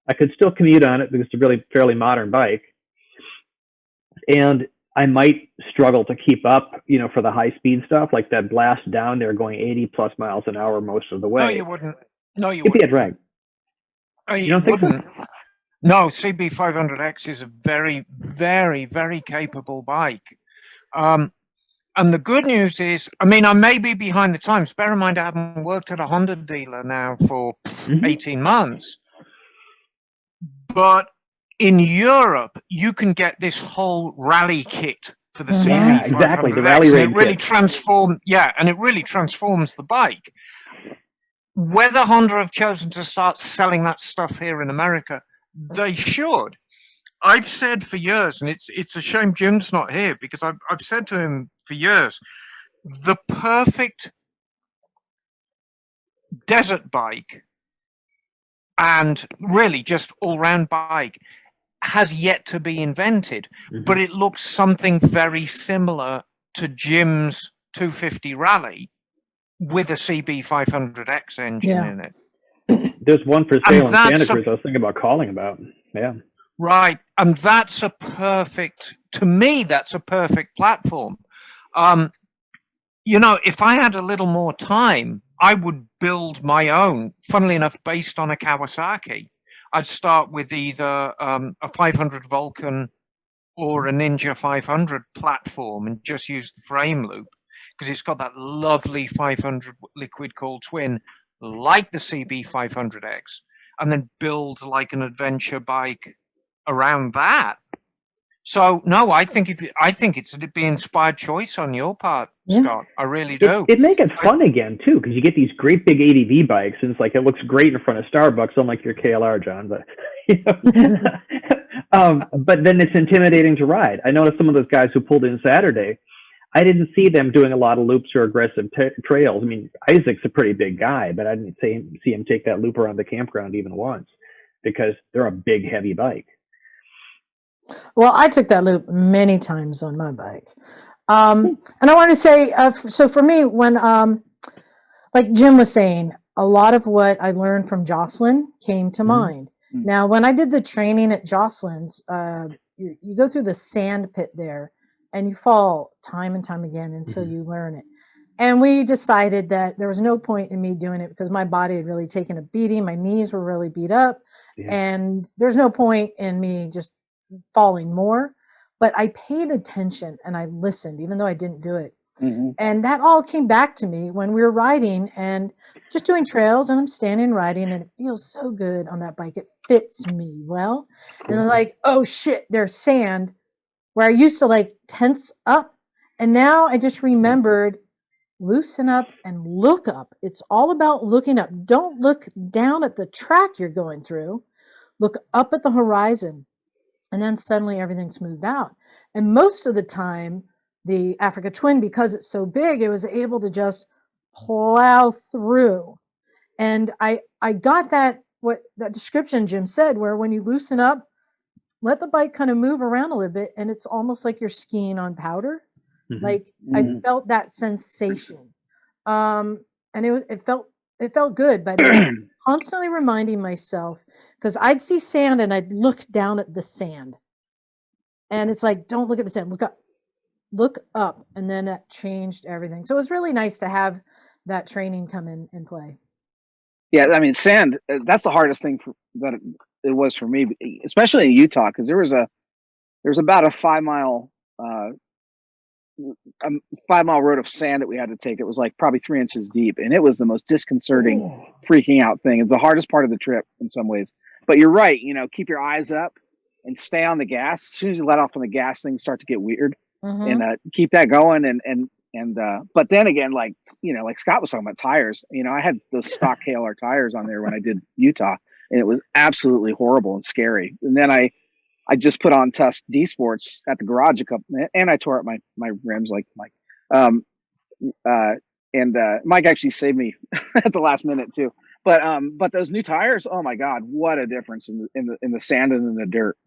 I could still commute on it because it's a really fairly modern bike. And I might struggle to keep up, for the high speed stuff, like that blast down there going 80 plus miles an hour most of the way. No, you wouldn't. No, you It'd be a wouldn't. drag. Oh, You don't think so? No, CB500X is a very, very, very capable bike. And the good news is, I may be behind the times. Bear in mind, I haven't worked at a Honda dealer now for 18 months. But in Europe, you can get this whole rally kit for the CB500X. Yeah, exactly. The rally raid and it really transforms the bike. Whether Honda have chosen to start selling that stuff here in America, they should. I've said for years, and it's a shame Jim's not here, because I've said to him for years, the perfect desert bike and really just all-round bike has yet to be invented, but it looks something very similar to Jim's 250 Rally with a CB500X engine in it. There's one for sale in Santa Cruz I was thinking about calling about. Yeah. Right. And that's a perfect platform. If I had a little more time, I would build my own, funnily enough, based on a Kawasaki. I'd start with either a 500 Vulcan or a Ninja 500 platform and just use the frame loop, because it's got that lovely 500 liquid cooled twin like the CB500X, and then build like an adventure bike around that. So no, I think it'd be inspired choice on your part, Scott. I really do. It'd make it fun again too, because you get these great big ADV bikes, and it's like it looks great in front of Starbucks, unlike your KLR, John. But but then it's intimidating to ride. I noticed some of those guys who pulled in Saturday, I didn't see them doing a lot of loops or aggressive trails. I mean, Isaac's a pretty big guy, but I didn't see him take that loop around the campground even once, because they're a big, heavy bike. Well, I took that loop many times on my bike. And I want to say, so for me, when, like Jim was saying, a lot of what I learned from Jocelyn came to mind. Now, when I did the training at Jocelyn's, you go through the sand pit there, and you fall time and time again until you learn it. And we decided that there was no point in me doing it because my body had really taken a beating. My knees were really beat up. And there's no point in me just falling more. But I paid attention and I listened, even though I didn't do it. And that all came back to me when we were riding and just doing trails, and I'm standing riding, and it feels so good on that bike. It fits me well. And I'm like, oh shit, there's sand, where I used to like tense up. And now I just remembered, loosen up and look up. It's all about looking up. Don't look down at the track you're going through. Look up at the horizon. And then suddenly everything smoothed out. And most of the time, the Africa Twin, because it's so big, it was able to just plow through. And I got that description Jim said, where when you loosen up, let the bike kind of move around a little bit, and it's almost like you're skiing on powder. Like I felt that sensation. And it felt good, but constantly reminding myself, because I'd see sand and I'd look down at the sand. And it's like, don't look at the sand, look up. And then that changed everything. So it was really nice to have that training come in and play. Yeah, I mean, sand, that's the hardest thing that it was for me, especially in Utah, because there was about a 5 mile road of sand that we had to take. It was like probably 3 inches deep, and it was the most disconcerting, freaking out thing. It's the hardest part of the trip in some ways. But you're right, keep your eyes up and stay on the gas. As soon as you let off on the gas, things start to get weird, and keep that going. But then again, like Scott was talking about tires, I had those stock KLR tires on there when I did Utah, and it was absolutely horrible and scary. And then I just put on Tusk D Sports at the garage and I tore up my rims like Mike. Mike actually saved me at the last minute too. But those new tires, oh my God, what a difference in the sand and in the dirt.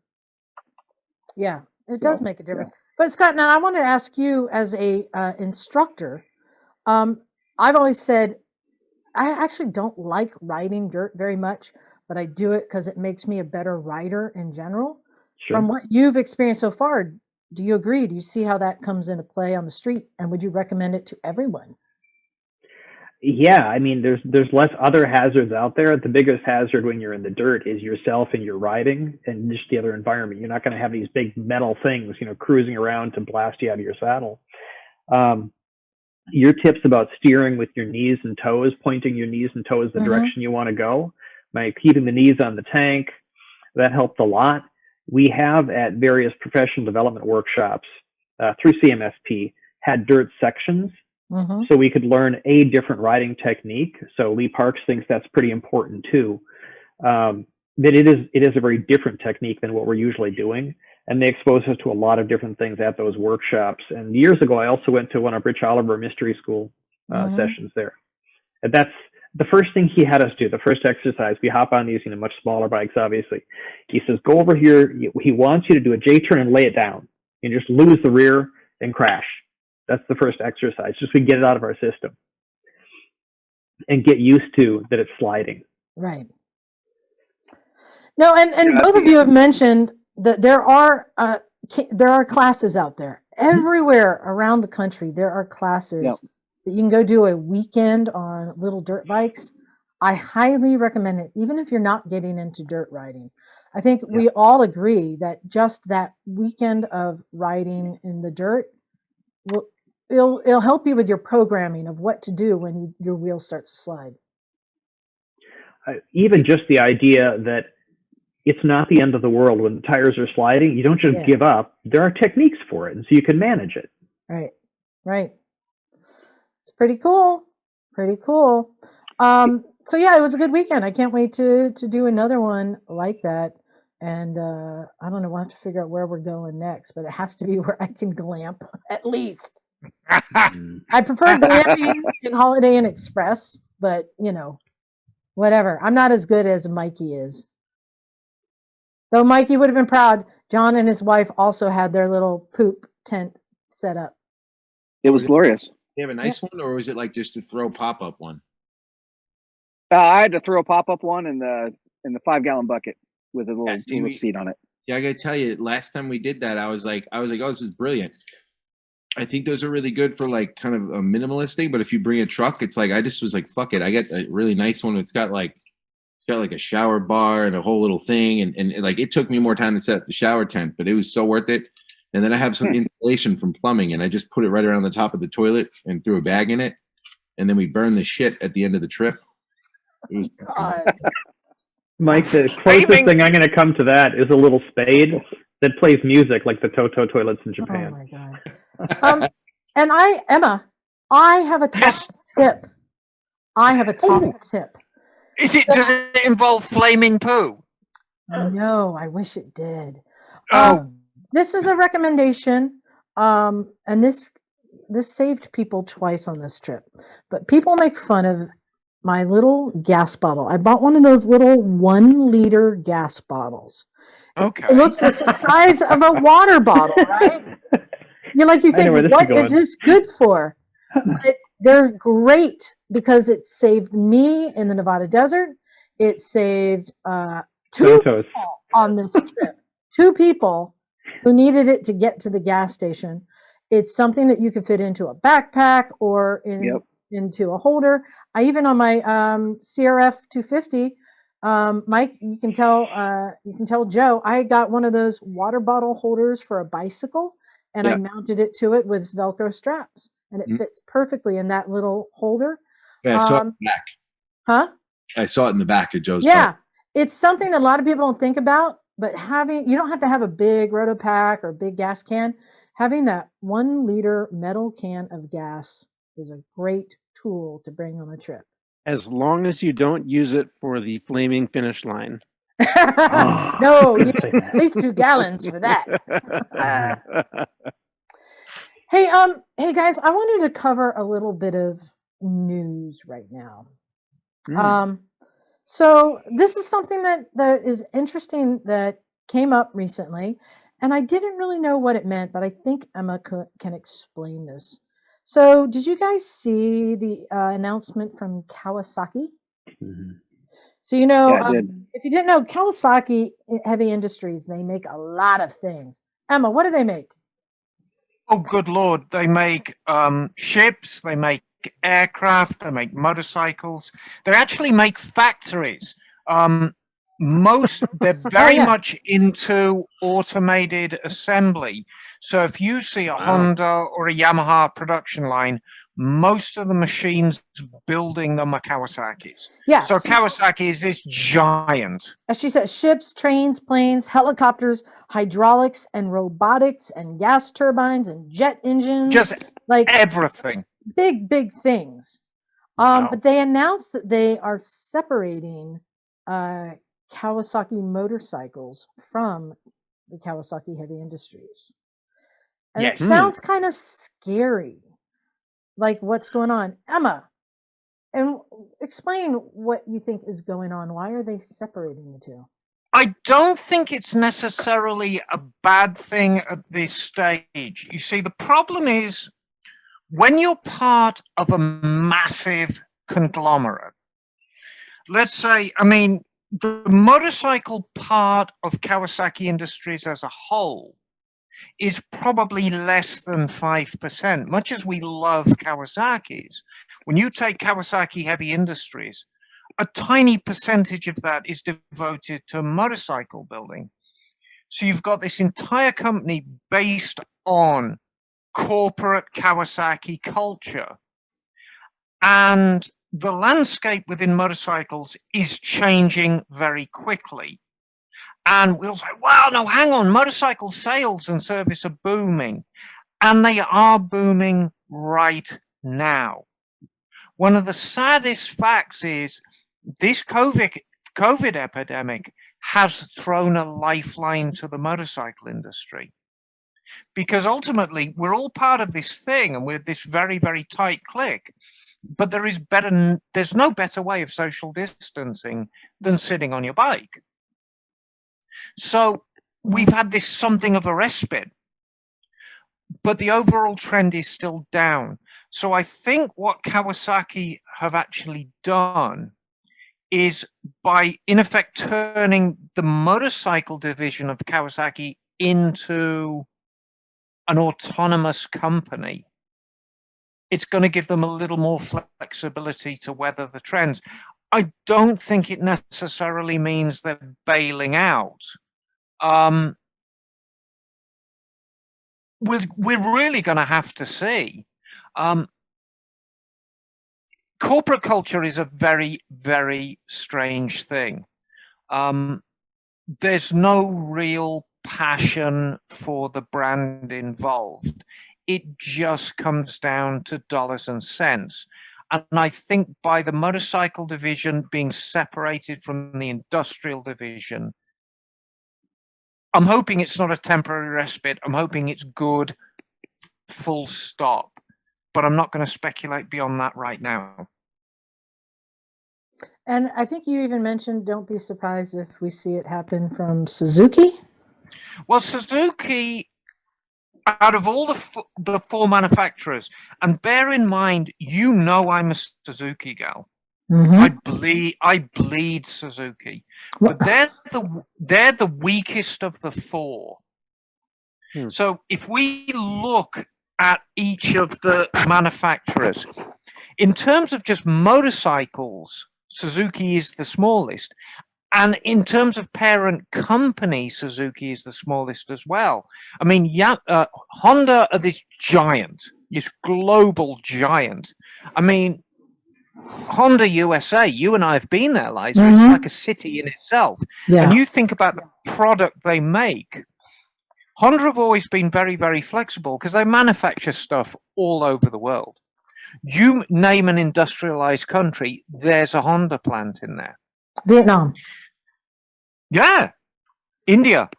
Yeah, It does make a difference. Yeah. But Scott, now I want to ask you as a instructor. I've always said I actually don't like riding dirt very much, but I do it because it makes me a better rider in general. Sure. From what you've experienced so far, do you agree? Do you see how that comes into play on the street? And would you recommend it to everyone? Yeah, I mean, there's less other hazards out there. The biggest hazard when you're in the dirt is yourself and your riding and just the other environment. You're not going to have these big metal things, cruising around to blast you out of your saddle. Your tips about steering with your knees and toes, pointing your knees and toes the direction you want to go, by keeping the knees on the tank, that helped a lot. We have at various professional development workshops through CMSP had dirt sections. So we could learn a different riding technique. So Lee Parks thinks that's pretty important too. That it is a very different technique than what we're usually doing. And they expose us to a lot of different things at those workshops. And years ago, I also went to one of Rich Oliver Mystery School sessions there. And that's the first thing he had us do, the first exercise. We hop on these, much smaller bikes, obviously. He says, go over here. He wants you to do a J-turn and lay it down. And just lose the rear and crash. That's the first exercise, just to get it out of our system and get used to that it's sliding. Right. No, and both of you have mentioned that there are classes out there everywhere around the country. There are classes that you can go do a weekend on little dirt bikes. I highly recommend it, even if you're not getting into dirt riding. I think we all agree that just that weekend of riding in the dirt it'll help you with your programming of what to do when your wheel starts to slide. Even just the idea that it's not the end of the world when the tires are sliding. You don't just give up. There are techniques for it, and so you can manage it. Right. It's pretty cool. So yeah, it was a good weekend. I can't wait to do another one like that. And I don't know, we'll have to figure out where we're going next, but it has to be where I can glamp at least. I prefer glamping in Holiday Inn Express, but whatever. I'm not as good as Mikey is. Though Mikey would have been proud. John and his wife also had their little poop tent set up. It was glorious. You have a nice one, or was it like just to throw pop-up one? I had to throw a pop-up one in the 5-gallon bucket with a little seat on it. Yeah, I gotta tell you, last time we did that, I was like, oh, this is brilliant. I think those are really good for like kind of a minimalist thing, but if you bring a truck, it's like I just was like, fuck it. I got a really nice one. It's got like a shower bar and a whole little thing, and like it took me more time to set up the shower tent, but it was so worth it. And then I have some insulation from plumbing, and I just put it right around the top of the toilet and threw a bag in it, and then we burned the shit at the end of the trip. It was Mike, the closest thing I'm going to come to that is a little spade that plays music like the Toto toilets in Japan. Oh my god. And Emma, I have a top tip. Tip. Does it involve flaming poo? No, I wish it did. Oh. This is a recommendation, and this saved people twice on this trip. But people make fun of my little gas bottle. I bought one of those little 1-liter gas bottles. Okay. It looks the size of a water bottle, right? You think, what is this good for? But they're great because it saved me in the Nevada desert. It saved 2 people on this trip. 2 people who needed it to get to the gas station. It's something that you can fit into a backpack or into a holder. I even on my CRF 250, Mike, you can tell Joe, I got one of those water bottle holders for a bicycle, and I mounted it to it with Velcro straps, and it fits perfectly in that little holder. Yeah, I saw it in the back. Huh? I saw it in the back of Joe's Yeah, car. it's something that a lot of people don't think about, but you don't have to have a big Rotopack or big gas can. Having that 1-liter metal can of gas is a great tool to bring on a trip. As long as you don't use it for the flaming finish line. No, you need at least 2 gallons for that. Hey guys, I wanted to cover a little bit of news right now. So this is something that is interesting that came up recently, And I didn't really know what it meant, but I think Emma can explain this. So, did you guys see the announcement from Kawasaki? Mm-hmm. So, you know, Yeah, I did. if you didn't know, Kawasaki Heavy Industries, they make a lot of things. Emma, what do they make? Oh, good Lord. They make ships, they make aircraft, they make motorcycles. They actually make factories. They're very much into automated assembly. So if you see a Honda or a Yamaha production line, most of the machines building them are Kawasaki's. Yeah. So Kawasaki is this giant. As she said, ships, trains, planes, helicopters, hydraulics and robotics and gas turbines and jet engines. Just like everything. Big things. But they announced that they are separating Kawasaki motorcycles from the Kawasaki Heavy Industries. And it sounds kind of scary. Like, what's going on? Emma, and explain what you think is going on. Why are they separating the two? I don't think it's necessarily a bad thing at this stage. You see, the problem is when you're part of a massive conglomerate, let's say, I mean, the motorcycle part of Kawasaki Industries as a whole is probably less than 5%. Much as we love Kawasaki's, when you take Kawasaki Heavy Industries, a tiny percentage of that is devoted to motorcycle building. So you've got this entire company based on corporate Kawasaki culture. And the landscape within motorcycles is changing very quickly. And we'll say, wow, no, hang on, motorcycle sales and service are booming. And they are booming right now. One of the saddest facts is this COVID epidemic has thrown a lifeline to the motorcycle industry. Because ultimately, we're all part of this thing and we're this very, very tight clique. But there's no better way of social distancing than sitting on your bike. So we've had this something of a respite, but the overall trend is still down. So I think what Kawasaki have actually done is by, in effect, turning the motorcycle division of Kawasaki into an autonomous company. It's going to give them a little more flexibility to weather the trends. I don't think it necessarily means they're bailing out. We're really going to have to see. Corporate culture is a very, very strange thing. There's no real passion for the brand involved. It just comes down to dollars and cents. And I think by the motorcycle division being separated from the industrial division, I'm hoping it's not a temporary respite. I'm hoping it's good, full stop. But I'm not going to speculate beyond that right now. And I think you even mentioned, don't be surprised if we see it happen from Suzuki. Well, Suzuki, out of all the four manufacturers, and bear in mind, you know I'm a Suzuki gal. Mm-hmm. I bleed Suzuki, but they're the weakest of the four. So if we look at each of the manufacturers, in terms of just motorcycles, Suzuki is the smallest. And in terms of parent company, Suzuki is the smallest as well. I mean, Honda are this giant, this global giant. I mean, Honda USA, you and I have been there, Liza. Mm-hmm. It's like a city in itself. Yeah. And you think about the product they make. Honda have always been very, very flexible because they manufacture stuff all over the world. You name an industrialized country, there's a Honda plant in there. Vietnam. Yeah. India,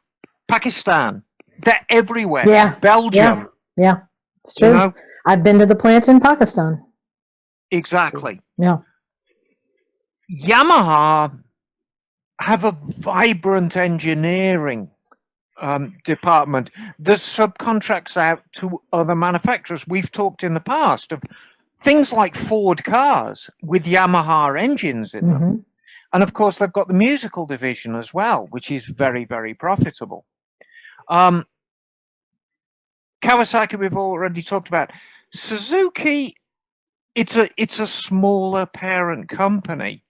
Pakistan, they're everywhere. Yeah. Belgium. Yeah. It's true. You know? I've been to the plant in Pakistan. Exactly. Yeah. Yamaha have a vibrant engineering department. There's subcontracts out to other manufacturers. We've talked in the past of things like Ford cars with Yamaha engines in them. And of course, they've got the musical division as well, which is very, very profitable. Kawasaki, we've already talked about. Suzuki, it's a smaller parent company.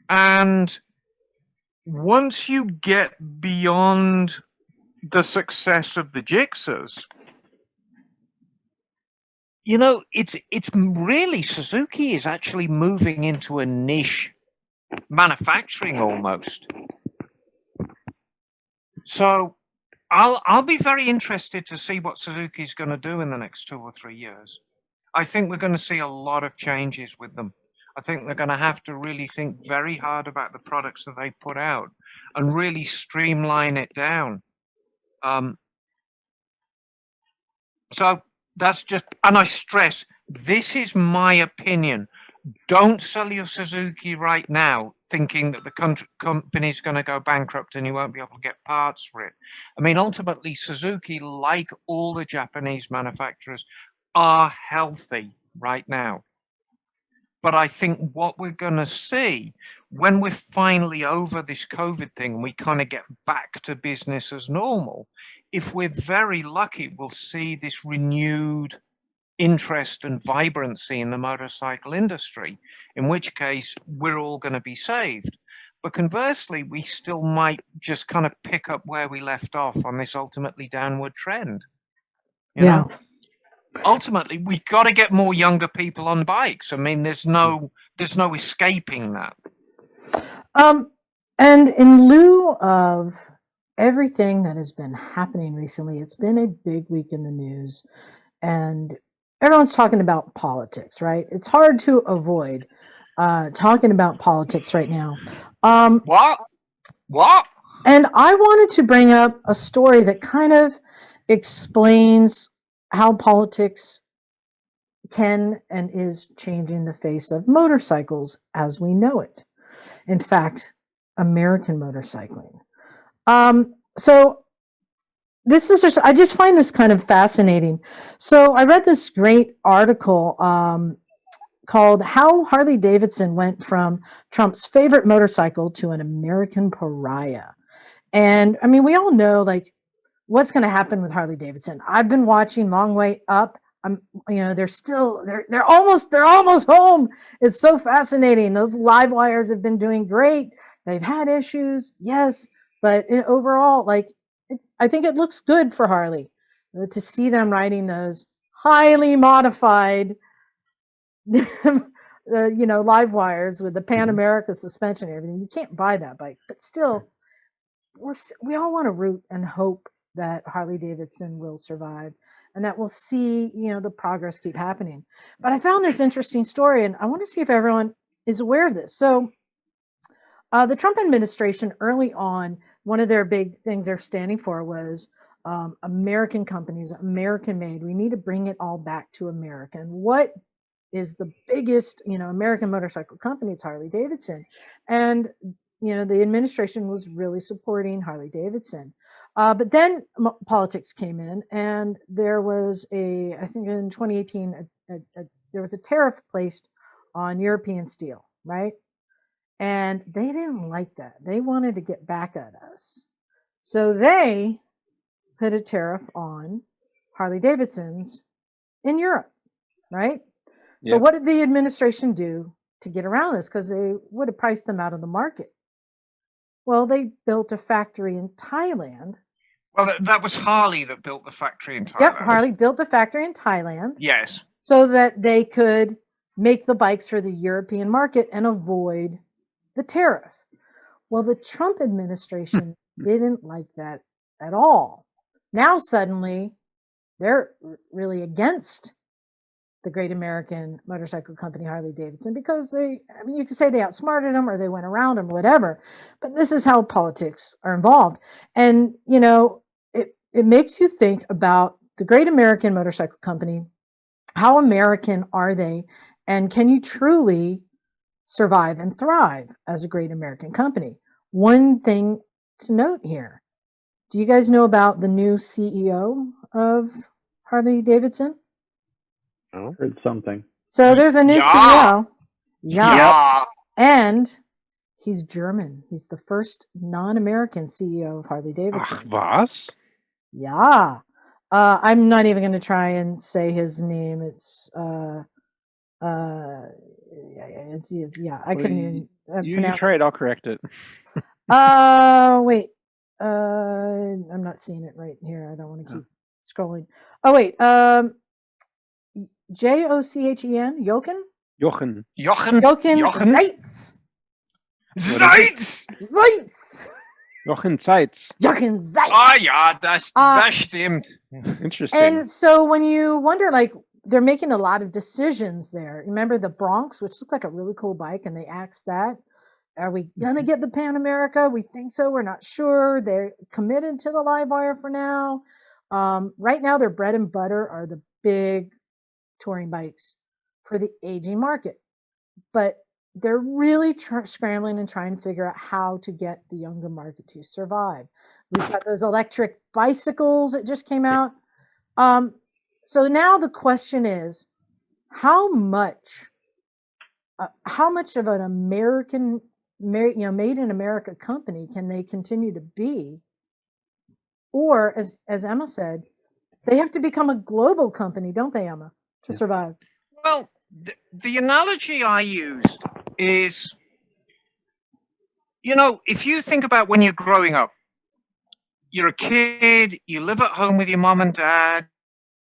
And once you get beyond the success of the Gixxers, you know, it's really, Suzuki is actually moving into a niche manufacturing almost. So I'll be very interested to see what Suzuki's going to do in the next 2 or 3 years. I think we're going to see a lot of changes with them. I think they're going to have to really think very hard about the products that they put out and really streamline it down. So that's just, and I stress, this is my opinion. Don't sell your Suzuki right now thinking that the company's going to go bankrupt and you won't be able to get parts for it. I mean, ultimately, Suzuki, like all the Japanese manufacturers, are healthy right now. But I think what we're going to see when we're finally over this COVID thing and we kind of get back to business as normal, if we're very lucky, we'll see this renewed interest and vibrancy in the motorcycle industry, in which case we're all going to be saved. But conversely, we still might just kind of pick up where we left off on this ultimately downward trend. You know? Ultimately, we've got to get more younger people on bikes. I mean, there's no escaping that. And in lieu of everything that has been happening recently, it's been a big week in the news, and everyone's talking about politics, right? It's hard to avoid talking about politics right now. What? And I wanted to bring up a story that kind of explains how politics can and is changing the face of motorcycles as we know it. In fact, American motorcycling. So this is just, I just find this kind of fascinating. So I read this great article called How Harley Davidson Went from Trump's Favorite Motorcycle to an American Pariah. And I mean, we all know like what's going to happen with Harley Davidson. I've been watching Long Way Up. They're almost home. It's so fascinating. Those live wires have been doing great. They've had issues, yes, but overall, like I think it looks good for Harley to see them riding those highly modified, live wires with the Pan America suspension and everything. You can't buy that bike, but still, we all want to root and hope that Harley Davidson will survive and that we'll see, the progress keep happening. But I found this interesting story, and I want to see if everyone is aware of this. So the Trump administration early on, one of their big things they're standing for was American companies, American made. We need to bring it all back to America. And what is the biggest, American motorcycle company? It's Harley Davidson. And, the administration was really supporting Harley Davidson. But then politics came in, and there was I think in 2018, there was a tariff placed on European steel, right? And they didn't like that. They wanted to get back at us. So they put a tariff on Harley Davidsons in Europe, right? Yep. So what did the administration do to get around this? Because they would have priced them out of the market. Well, they built a factory in Thailand. Well, that was Harley that built the factory in Thailand. Yep, Harley built the factory in Thailand. Yes. So that they could make the bikes for the European market and avoid the tariff. Well, the Trump administration didn't like that at all. Now, suddenly, they're really against the great American motorcycle company, Harley Davidson, because you could say they outsmarted them or they went around them, whatever. But this is how politics are involved. And, it makes you think about the great American motorcycle company. How American are they? And can you truly survive and thrive as a great American company? One thing to note here, Do you guys know about the new CEO of Harley Davidson? I heard something. So there's a new CEO. Yeah. And he's German. He's the first non-American CEO of Harley Davidson. Ach, was? Yeah. I'm not even going to try and say his name. It's I couldn't even You try it. I'll correct it. Wait. I'm not seeing it right here. I don't want to keep scrolling. Oh wait. Jochen? Jochen. Zeitz. Jochen Zeitz. Ah, ja, das stimmt. Interesting. And so when you wonder, like, they're making a lot of decisions there. Remember the Bronx, which looked like a really cool bike, and they axed that. Are we gonna get the Pan America? We think so. We're not sure. They're committed to the live wire for now. Right now, their bread and butter are the big touring bikes for the aging market, but they're really scrambling and trying to figure out how to get the younger market to survive. We've got those electric bicycles that just came out. So now the question is, how much of an American, made in America company can they continue to be? Or as Emma said, they have to become a global company, don't they, Emma, to survive? Well, the analogy I used is, if you think about when you're growing up, you're a kid, you live at home with your mom and dad,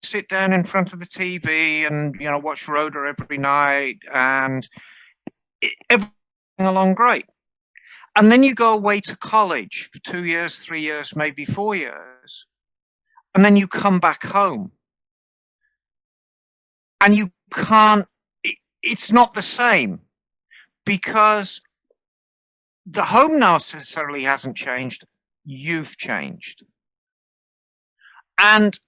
sit down in front of the TV and, watch Rhoda every night, and everything along great. And then you go away to college for 2 years, 3 years, maybe 4 years. And then you come back home. And you can't, it's not the same, because the home now necessarily hasn't changed. You've changed. And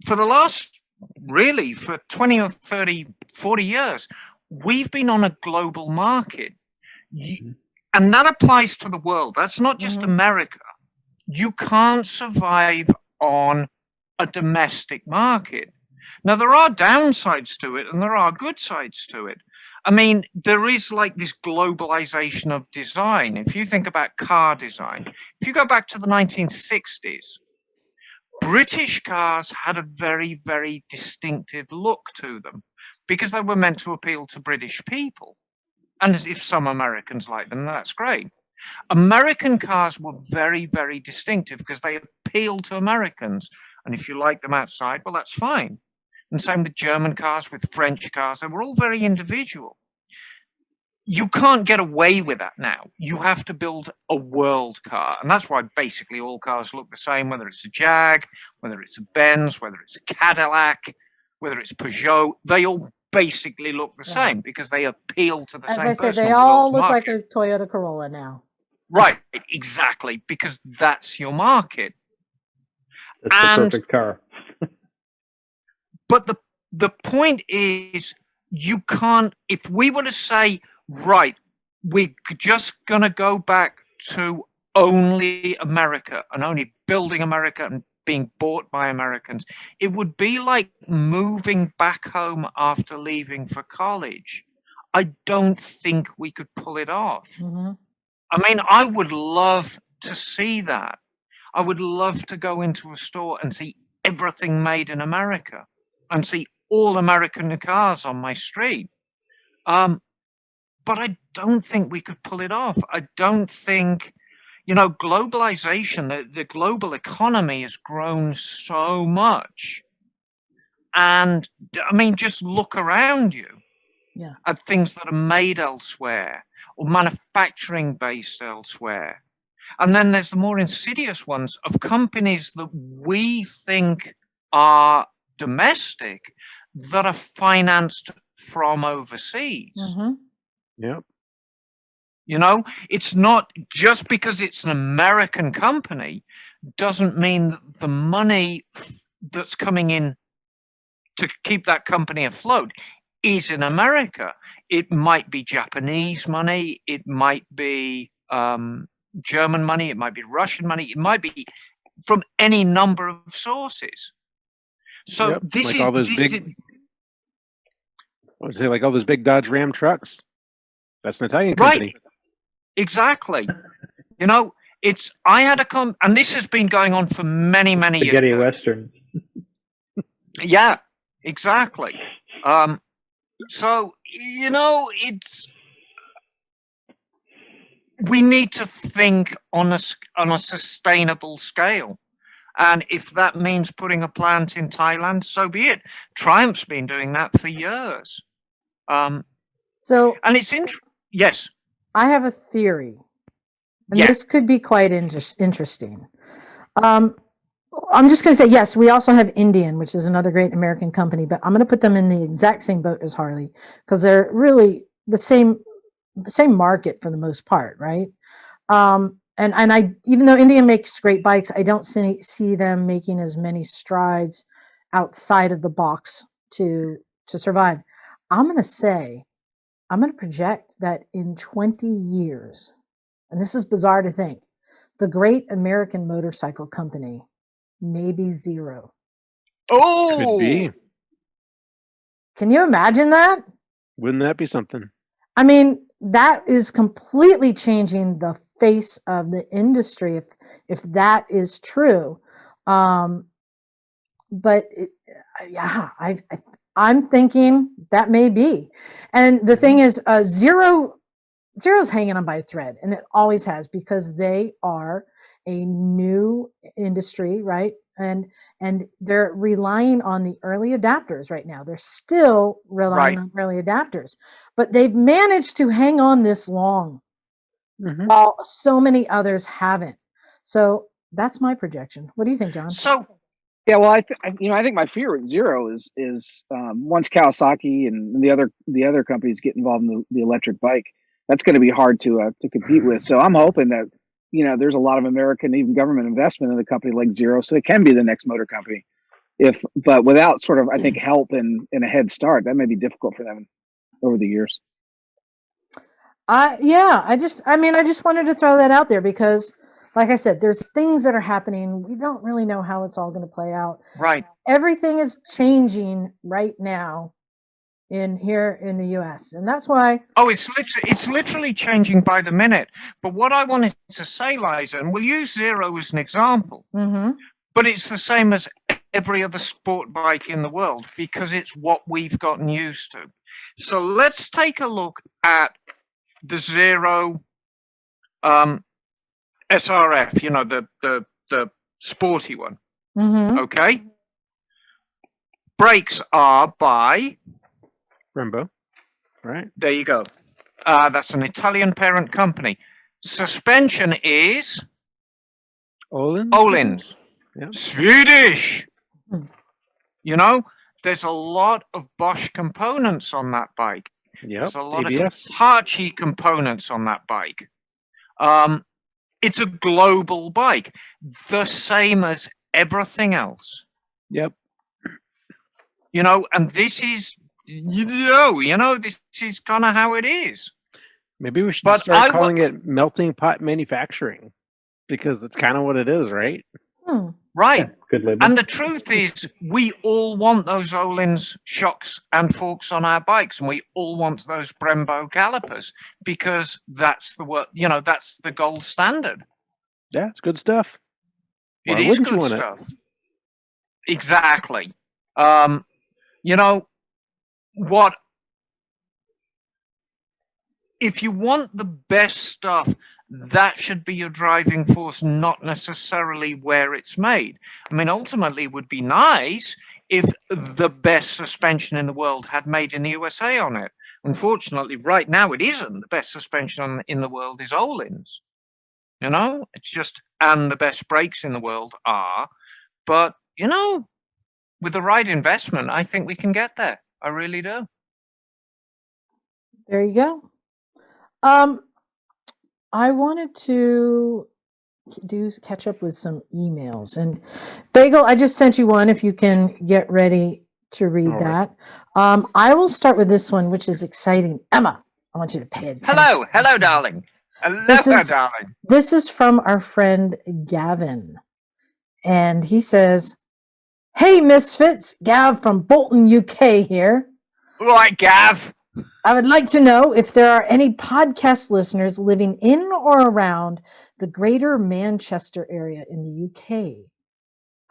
for the last, really, for 20 or 30, 40 years, we've been on a global market. And that applies to the world. That's not just America. You can't survive on a domestic market. Now, there are downsides to it and there are good sides to it. I mean, there is like this globalization of design. If you think about car design, if you go back to the 1960s, British cars had a very, very distinctive look to them because they were meant to appeal to British people. And if some Americans like them, that's great. American cars were very, very distinctive because they appealed to Americans. And if you like them outside, well, that's fine. And same with German cars, with French cars. They were all very individual. You can't get away with that now. You have to build a world car. And that's why basically all cars look the same, whether it's a Jag, whether it's a Benz, whether it's a Cadillac, whether it's Peugeot. They all basically look the same because they appeal to the same person. As I said, they all look like a Toyota Corolla now. Right, exactly, because that's your market. That's the perfect car. But the point is, you can't, if we were to say, right, we're just going to go back to only America and only building America and being bought by Americans, it would be like moving back home after leaving for college. I don't think we could pull it off. I mean, I would love to see that. I would love to go into a store and see everything made in America and see all American cars on my street. But I don't think we could pull it off. I don't think, globalization, the global economy has grown so much. And I mean, just look around you at things that are made elsewhere or manufacturing based elsewhere. And then there's the more insidious ones of companies that we think are domestic that are financed from overseas. Yep. It's not just because it's an American company doesn't mean that the money that's coming in to keep that company afloat is in America. It might be Japanese money. It might be German money. It might be Russian money. It might be from any number of sources. So Yep, this like is all those this big. is, I would say like all those big Dodge Ram trucks. That's an Italian company. right. Exactly. You know, I had and this has been going on for many Spaghetti years. Westerns. Yeah, exactly. So, you know, we need to think on a sustainable scale. And if that means putting a plant in Thailand, so be it. Triumph's been doing that for years. And it's yes. I have a theory. And this could be quite interesting. I'm just going to say, yes, we also have Indian, which is another great American company, but I'm going to put them in the exact same boat as Harley because they're really the same market for the most part, right? And I, even though Indian makes great bikes, I don't see them making as many strides outside of the box to survive. I'm going to project that in 20 years, and this is bizarre to think, the great American motorcycle company may be zero. Oh, could be. Can you imagine that? Wouldn't that be something? I mean, that is completely changing the face of the industry if that is true. But I'm thinking that may be. And the thing is, Zero's hanging on by a thread, and it always has, because they are a new industry, right? And they're relying on the early adapters right now. They're still relying on early adapters, but they've managed to hang on this long, while so many others haven't. So that's my projection. What do you think, John? So, yeah, well, I think my fear with Zero is once Kawasaki and the other companies get involved in the electric bike, that's going to be hard to compete with. So I'm hoping that, there's a lot of American, even government investment in a company like Zero, so it can be the next motor company. But without sort of, I think, help and a head start, that may be difficult for them over the years. I just wanted to throw that out there because, like I said, there's things that are happening. We don't really know how it's all going to play out. Right. Everything is changing right now here in the US. And that's why. Oh, it's literally changing by the minute. But what I wanted to say, Liza, and we'll use Zero as an example, but it's the same as every other sport bike in the world because it's what we've gotten used to. So let's take a look at the Zero SRF, the sporty one. Okay. Brakes are by Brembo, right? There you go. That's an Italian parent company. Suspension is Öhlins. Yeah. Swedish. There's a lot of Bosch components on that bike. Yep. There's a lot ABS. of Hitachi components on that bike. It's a global bike, the same as everything else. Yep. And this is, this is kind of how it is. Maybe we should start calling it melting pot manufacturing because that's kind of what it is, right? Right. Yeah, good label. And the truth is, we all want those Öhlins shocks and forks on our bikes, and we all want those Brembo calipers because that's that's the gold standard. Yeah, it's good stuff. It is good stuff. Exactly. If you want the best stuff, that should be your driving force, not necessarily where it's made. I mean, ultimately, it would be nice if the best suspension in the world had made in the USA on it. Unfortunately, right now, it isn't. The best suspension in the world is Öhlins. It's just, and the best brakes in the world are. But, with the right investment, I think we can get there. I really do. There you go. I wanted to catch up with some emails. And Bagel, I just sent you one if you can get ready to read that. I will start with this one, which is exciting. Emma, I want you to pay attention. Hello, darling. Hello, darling. This is from our friend Gavin. And he says, "Hey, Misfits, Gav from Bolton, UK here. Right, Gav. I would like to know if there are any podcast listeners living in or around the greater Manchester area in the UK.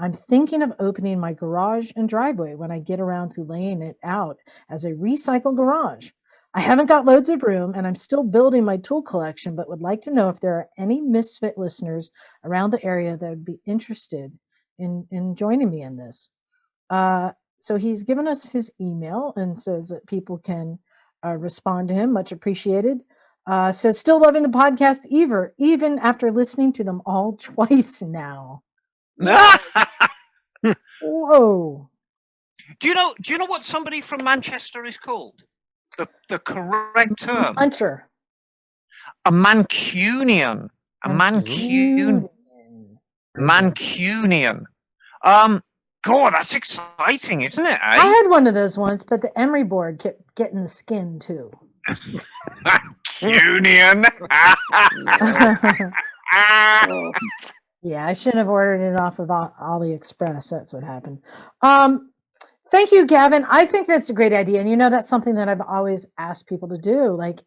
I'm thinking of opening my garage and driveway when I get around to laying it out as a recycle garage. I haven't got loads of room and I'm still building my tool collection, but would like to know if there are any Misfit listeners around the area that would be interested in joining me in this." So he's given us his email and says that people can respond to him. Much appreciated. Says, "Still loving the podcast even after listening to them all twice now." Whoa. Do you know what somebody from Manchester is called? The correct term. Puncher. A Mancunian. A Mancunian. Mancunian. God, that's exciting, isn't it? Eh? I had one of those once, but the emery board kept getting the skin too. Mancunian. Yeah, I shouldn't have ordered it off of AliExpress. That's what happened. Thank you, Gavin. I think that's a great idea. And that's something that I've always asked people to do. Like,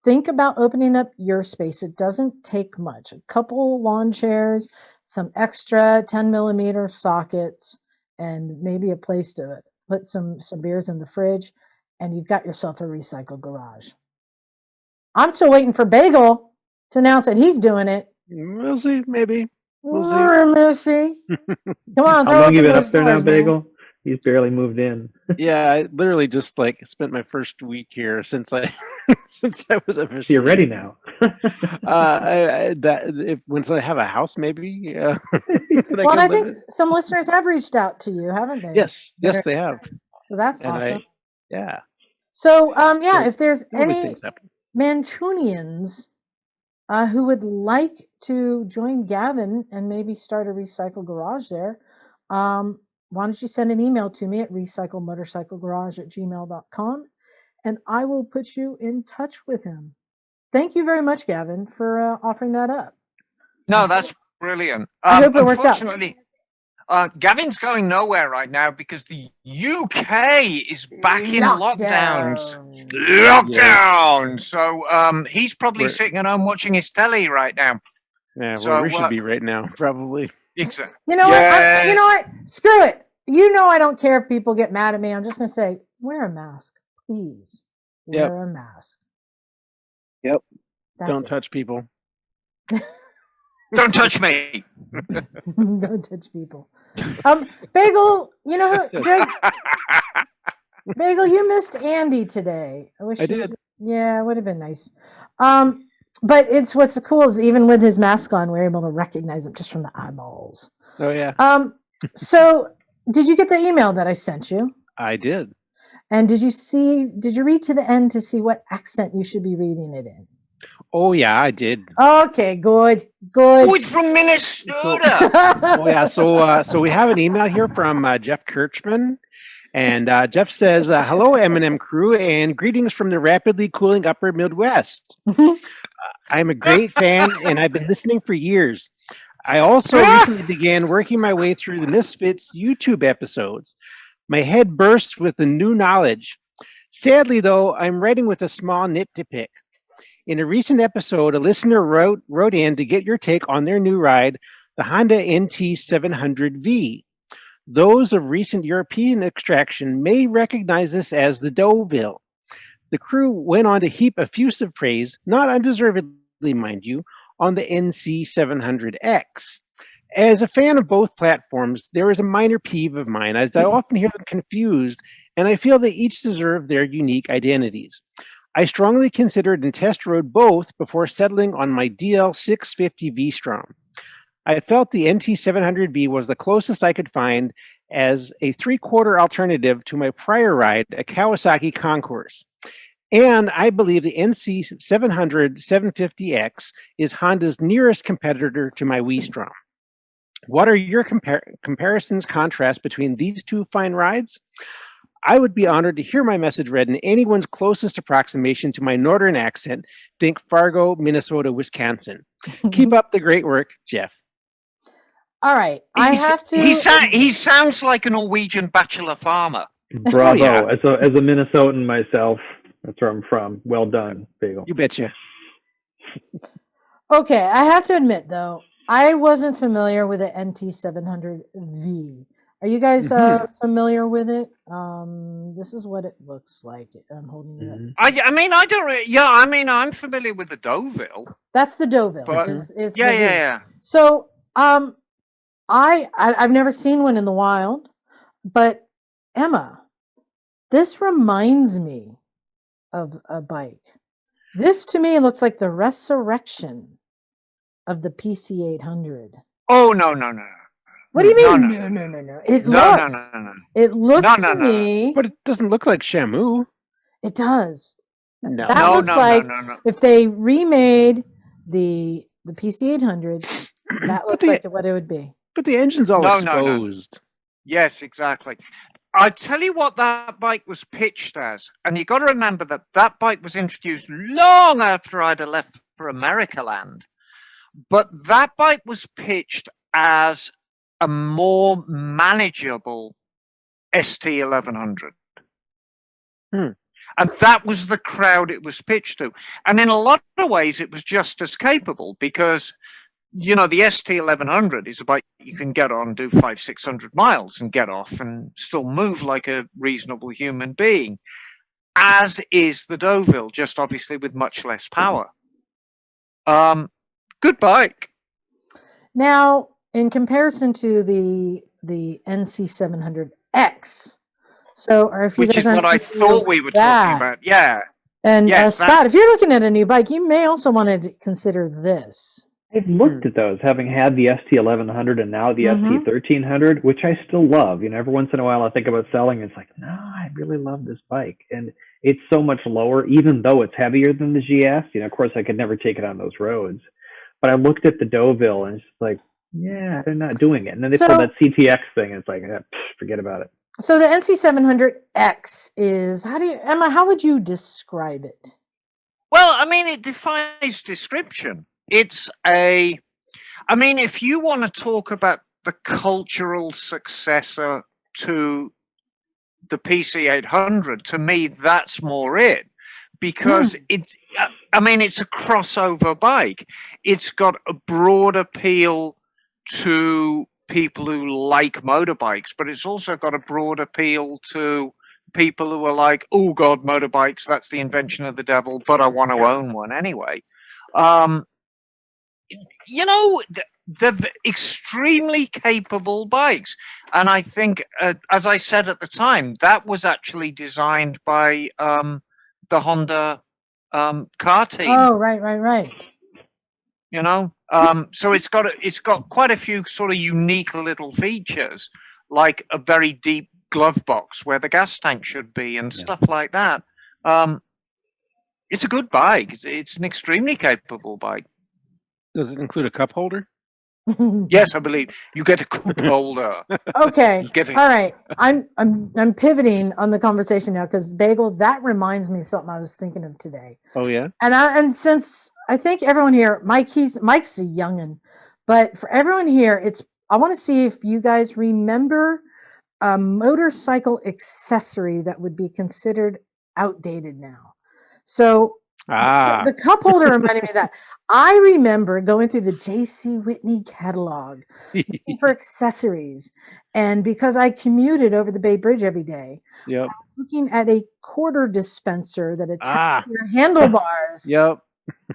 think about opening up your space. It doesn't take much. A couple lawn chairs, some extra 10mm sockets, and maybe a place to put some beers in the fridge, and you've got yourself a recycle garage. I'm still waiting for Bagel to announce that he's doing it. We'll see, maybe. We'll see. Missy. Come on, how long you been up there now, Bagel? He's barely moved in. Yeah, I literally just spent my first week here since I was officially. You're ready now. Once I have a house, maybe. Yeah. Well, I think some listeners have reached out to you, haven't they? Yes, they have. So that's awesome. Yeah. So if there's any Mancunians who would like to join Gavin and maybe start a recycle garage there, why don't you send an email to me at recyclemotorcyclegarage@gmail.com, and I will put you in touch with him. Thank you very much, Gavin, for offering that up. No, that's brilliant. I hope it works out. Unfortunately, Gavin's going nowhere right now because the UK is back in lockdowns. Lockdown! So he's probably sitting at home watching his telly right now. Yeah, well, we should be right now, probably. Exactly. You know what? You know what? Screw it. I don't care if people get mad at me. I'm just going to say, wear a mask, please. Wear a mask. Yep. Don't touch people. Don't touch me. Don't touch people. Bagel, Bagel, you missed Andy today. I did. Yeah, it would have been nice. But what's cool is even with his mask on, we're able to recognize him just from the eyeballs. Oh yeah. So did you get the email that I sent you? I did. And did you read to the end to see what accent you should be reading it in? Oh yeah, I did. Okay, good. Oh, it's from Minnesota. So we have an email here from Jeff Kirchman. And Jeff says, "Hello, M&M crew, and greetings from the rapidly cooling upper Midwest. I'm a great fan, and I've been listening for years. I also recently began working my way through the Misfits YouTube episodes. My head bursts with the new knowledge. Sadly, though, I'm writing with a small nit to pick. In a recent episode, a listener wrote in to get your take on their new ride, the Honda NT700V. Those of recent European extraction may recognize this as the Deauville. The crew went on to heap effusive praise, not undeservedly, mind you, on the NC700X. As a fan of both platforms, there is a minor peeve of mine, as I often hear them confused, and I feel they each deserve their unique identities. I strongly considered and test rode both before settling on my DL650 V-Strom. I felt the NT700B was the closest I could find as a three-quarter alternative to my prior ride, a Kawasaki Concourse. And I believe the NC700 750X is Honda's nearest competitor to my V-Strom. What are your comparisons, contrasts between these two fine rides? I would be honored to hear my message read in anyone's closest approximation to my northern accent. Think Fargo, Minnesota, Wisconsin. Keep up the great work, Jeff. All right, I have to. He sounds like a Norwegian bachelor farmer. Bravo! Oh, yeah. As a Minnesotan myself, that's where I'm from. Well done, Bagel. You betcha. Okay, I have to admit though, I wasn't familiar with the NT700V. Are you guys familiar with it? This is what it looks like. I'm holding it up. I mean, I don't. Yeah, I mean, I'm familiar with the Deauville. That's the Deauville. But, is yeah. So, I've never seen one in the wild, but Emma, this reminds me of a bike. This to me looks like the resurrection of the PC800. Oh no! What do you mean? No. It looks. No. It looks to me. But it doesn't look like Shamu. It does. No. That looks like if they remade the PC800, that looks like what it would be. But the engine's all exposed. No. Yes, exactly. I tell you what that bike was pitched as, and you got to remember that bike was introduced long after I'd have left for America Land. But that bike was pitched as a more manageable ST1100. And that was the crowd it was pitched to. And in a lot of ways, it was just as capable because, you know, the ST1100 is a bike you can get on, do 500-600 miles and get off and still move like a reasonable human being, as is the Deauville, just obviously with much less power. Good bike. Now, in comparison to the NC700X, so or if you which guys is what I thought we were talking about, yeah. And Scott, if you're looking at a new bike, you may also want to consider this. I've looked at those, having had the ST1100 and now the ST1300, which I still love. You know, every once in a while I think about selling. It's like, no, I really love this bike, and it's so much lower, even though it's heavier than the GS. You know, of course, I could never take it on those roads. But I looked at the Deauville and it's like, yeah, they're not doing it. And then they pulled that CTX thing, and it's like, forget about it. So the NC700X is, Emma, how would you describe it? Well, I mean, it defies description. It's I mean, if you want to talk about the cultural successor to the PC800, to me, that's more it. Because it's a crossover bike. It's got a broad appeal to people who like motorbikes, but it's also got a broad appeal to people who are like, oh God, motorbikes, that's the invention of the devil, but I want to own one anyway. You know, they're extremely capable bikes. And I think, as I said at the time, that was actually designed by the Honda car team. Oh, right. You know, so it's got quite a few sort of unique little features, like a very deep glove box where the gas tank should be and stuff like that. It's a good bike. It's an extremely capable bike. Does it include a cup holder? Yes, I believe you get a cup holder. Okay. All right. I'm pivoting on the conversation now because Bagel, that reminds me of something I was thinking of today. Oh yeah. And since I think everyone here, Mike's a youngin', but for everyone here, I want to see if you guys remember a motorcycle accessory that would be considered outdated now. So the cup holder reminded me of that. I remember going through the J.C. Whitney catalog looking for accessories. And because I commuted over the Bay Bridge every day, I was looking at a quarter dispenser that attached to your handlebars. Yep.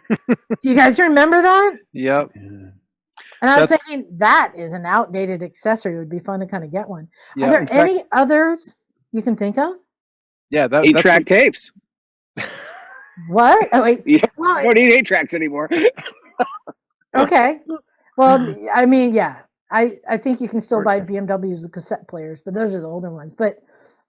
Do you guys remember that? Yep. And I was thinking that is an outdated accessory. It would be fun to kind of get one. Are there any others you can think of? Yeah, 8-track tapes. What? Oh, wait. You don't need 8 tracks anymore. Okay. Well, I mean, yeah. I think you can still buy BMWs with cassette players, but those are the older ones. But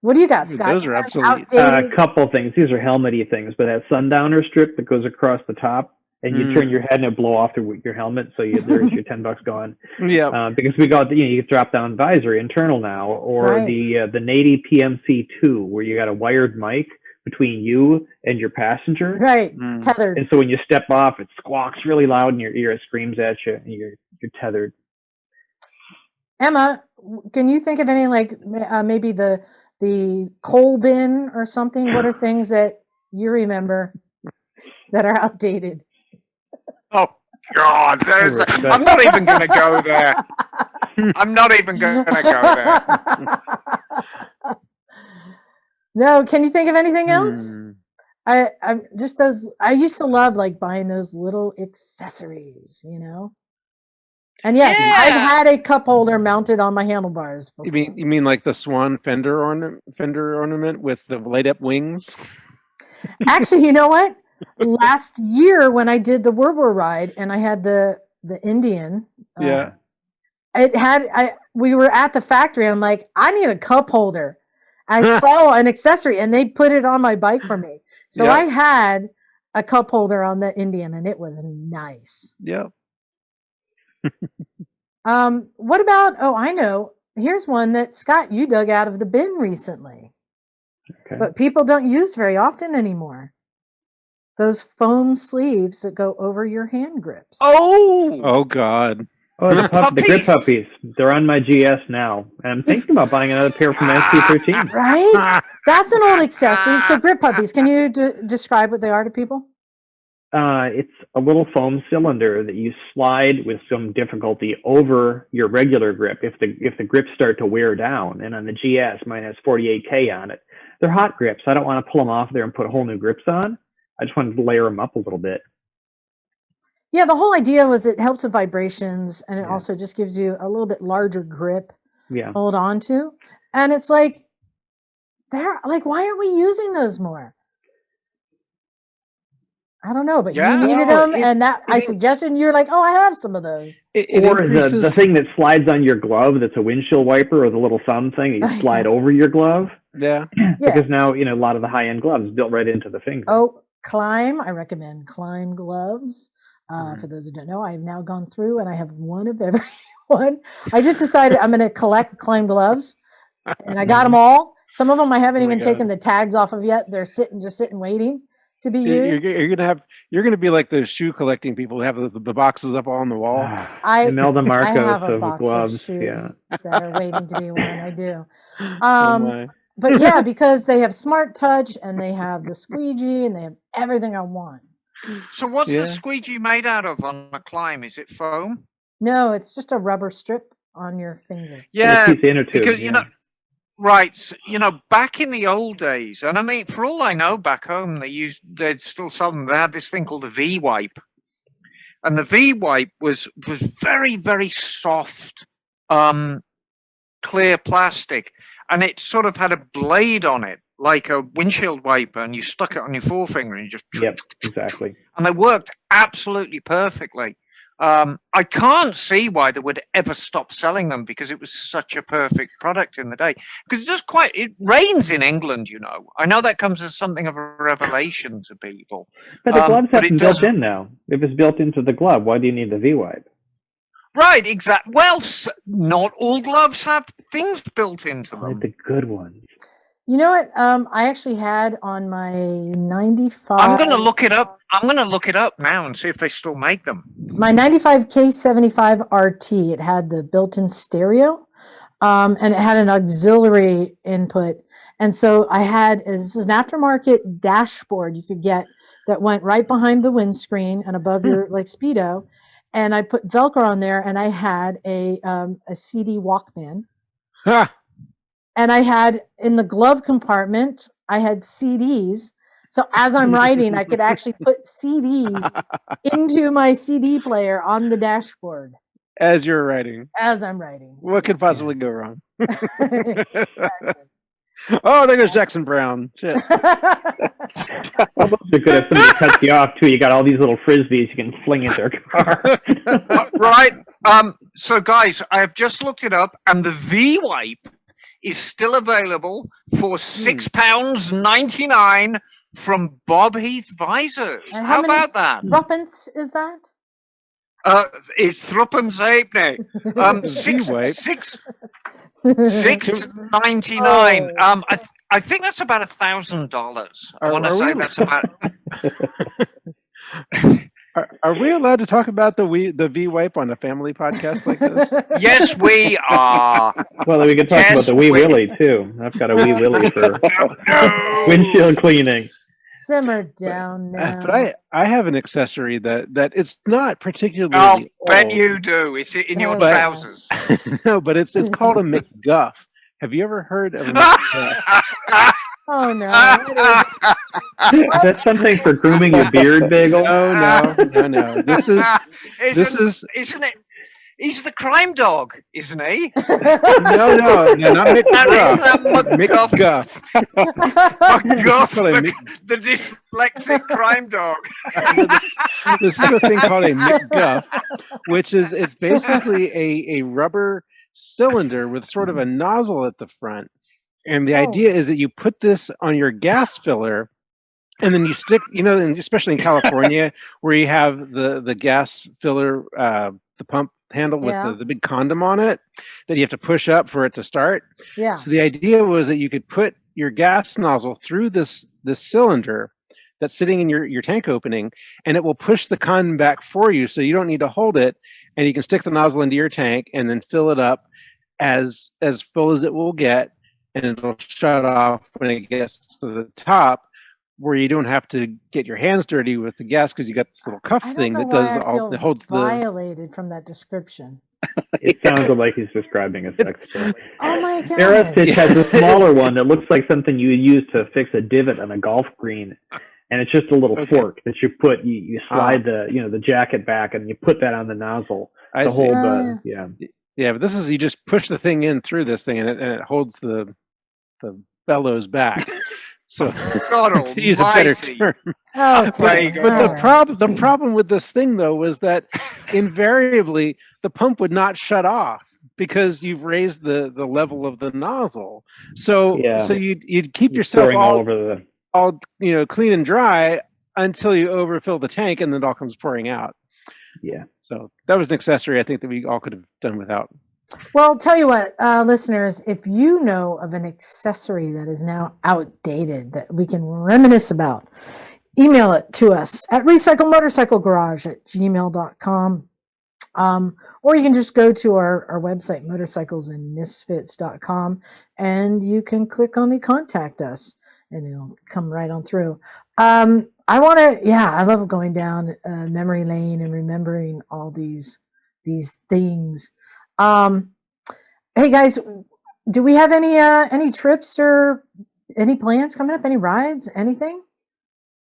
what do you got, Scott? Those are absolutely a couple things. These are helmety things, but that sundowner strip that goes across the top, and you turn your head and it blow off your helmet, so there's your $10 gone. Yeah. Because we got you can drop down visor internal now, or the Nady PMC2 where you got a wired mic between you and your passenger. Right. Tethered. And so when you step off, it squawks really loud in your ear. It screams at you, and you're tethered. Emma, can you think of any, like maybe the coal bin or something? What are things that you remember that are outdated? Oh God, I'm not even going to go there. I'm not even going to go there. No, can you think of anything else? I just those. I used to love like buying those little accessories, you know. And yes, I've had a cup holder mounted on my handlebars before. You mean like the swan fender ornament with the light up wings? Actually, you know what? Last year when I did the World War ride and I had the Indian, we were at the factory and I'm like, I need a cup holder. I saw an accessory and they put it on my bike for me. So I had a cup holder on the Indian and it was nice. Yeah. What about, I know, here's one that Scott, you dug out of the bin recently, but people don't use very often anymore. Those foam sleeves that go over your hand grips. Oh God. Oh, the grip puppies. They're on my GS now. And I'm thinking about buying another pair from SC13. Right? That's an old accessory. So grip puppies, can you describe what they are to people? It's a little foam cylinder that you slide with some difficulty over your regular grip if the grips start to wear down. And on the GS, mine has 48K on it. They're hot grips. I don't want to pull them off there and put whole new grips on. I just wanted to layer them up a little bit. Yeah, the whole idea was it helps with vibrations, and it also just gives you a little bit larger grip to hold on to. And it's like, why aren't we using those more? I don't know, but you needed them, and I suggested, and you're like, I have some of those. Or the thing that slides on your glove that's a windshield wiper, or the little thumb thing that you slide over your glove. Yeah. Because now, a lot of the high-end gloves built right into the finger. Oh, Climb. I recommend Climb gloves. For those who don't know, I've now gone through and I have one of every one. I just decided I'm going to collect Climb gloves, and I got them all. Some of them I haven't even taken the tags off of yet. They're just sitting waiting to be used. You're gonna be like the shoe collecting people who have the boxes up on the wall. Imelda Marcos I have a box gloves, of shoes that are waiting to be worn. I do. But yeah, because they have Smart Touch and they have the squeegee and they have everything I want. So what's the squeegee made out of on a Climb? Is it foam? No, it's just a rubber strip on your finger. Yeah, because right, back in the old days, and I mean, for all I know, back home they'd still sell them. They had this thing called the V-wipe, and the V-wipe was very, very soft, clear plastic, and it sort of had a blade on it, like a windshield wiper, and you stuck it on your forefinger and you just... Yep, exactly. And they worked absolutely perfectly. I can't see why they would ever stop selling them, because it was such a perfect product in the day. Because it rains in England, I know that comes as something of a revelation to people. But the gloves have been built in now. If it's built into the glove, why do you need the V-wipe? Right, exactly. Well, not all gloves have things built into them. Like the good ones. You know what? I actually had on my 95. I'm going to look it up. I'm going to look it up now and see if they still make them. My 95 K75 RT. It had the built-in stereo, and it had an auxiliary input. And so this is an aftermarket dashboard you could get that went right behind the windscreen and above your Speedo. And I put Velcro on there, and I had a CD Walkman. And I had, in the glove compartment, I had CDs. So as I'm writing, I could actually put CDs into my CD player on the dashboard. As you're writing. As I'm writing. What could possibly go wrong? Oh, there goes Jackson Brown. Shit. Well, those are good if somebody cuts you off, too. You got all these little frisbees you can fling in their car. Right. So, guys, I have just looked it up, and the V-wipe is still available for £6.99 from Bob Heath Visors. How about that? Ruppence is that? It's thruppence halfpenny. $6.99. I think that's about $1,000. I want to say that's about. Are we allowed to talk about the V wipe on a family podcast like this? Yes, we are. Well, we can talk about the Wee Willie too. I've got a Wee Willie for windshield cleaning. Simmer down now. But I have an accessory that it's not particularly. I'll bet you do. It's in your trousers. No, but it's called a McGuff. Have you ever heard of a McGuff? Oh no! Is that something for grooming your beard, Bagel? Oh no! This is. Isn't it? He's the crime dog, isn't he? No, not McGuff. McGuff. McGuff, the dyslexic crime dog. This is a thing called a McGuff, which is it's basically a rubber cylinder with sort of a nozzle at the front. And the idea is that you put this on your gas filler, and then you stick, and especially in California, where you have the gas filler, the pump handle with the big condom on it that you have to push up for it to start. Yeah. So the idea was that you could put your gas nozzle through this cylinder that's sitting in your tank opening, and it will push the condom back for you, so you don't need to hold it, and you can stick the nozzle into your tank and then fill it up as full as it will get. And it'll shut off when it gets to the top, where you don't have to get your hands dirty with the gas because you got this little cuff thing that does all. It holds violated from that description. It sounds like he's describing a sex toy. Oh my god! Aerostitch has a smaller one that looks like something you would use to fix a divot on a golf green, and it's just a little fork that you put. You slide the jacket back, and you put that on the nozzle to hold the Yeah, but this is you just push the thing in through this thing, and it holds the bellows back. So to use a better term. Oh, but the problem with this thing though was that invariably the pump would not shut off because you've raised the level of the nozzle. So you'd keep yourself all clean and dry until you overfill the tank, and then it all comes pouring out. Yeah. So that was an accessory I think that we all could have done without. Well, tell you what, listeners, if you know of an accessory that is now outdated that we can reminisce about, email it to us at recyclemotorcyclegarage@gmail.com. Or you can just go to our website, motorcyclesandmisfits.com, and you can click on the contact us, and it'll come right on through. I love going down memory lane and remembering all these things. Hey guys, do we have any trips or any plans coming up? Any rides? Anything?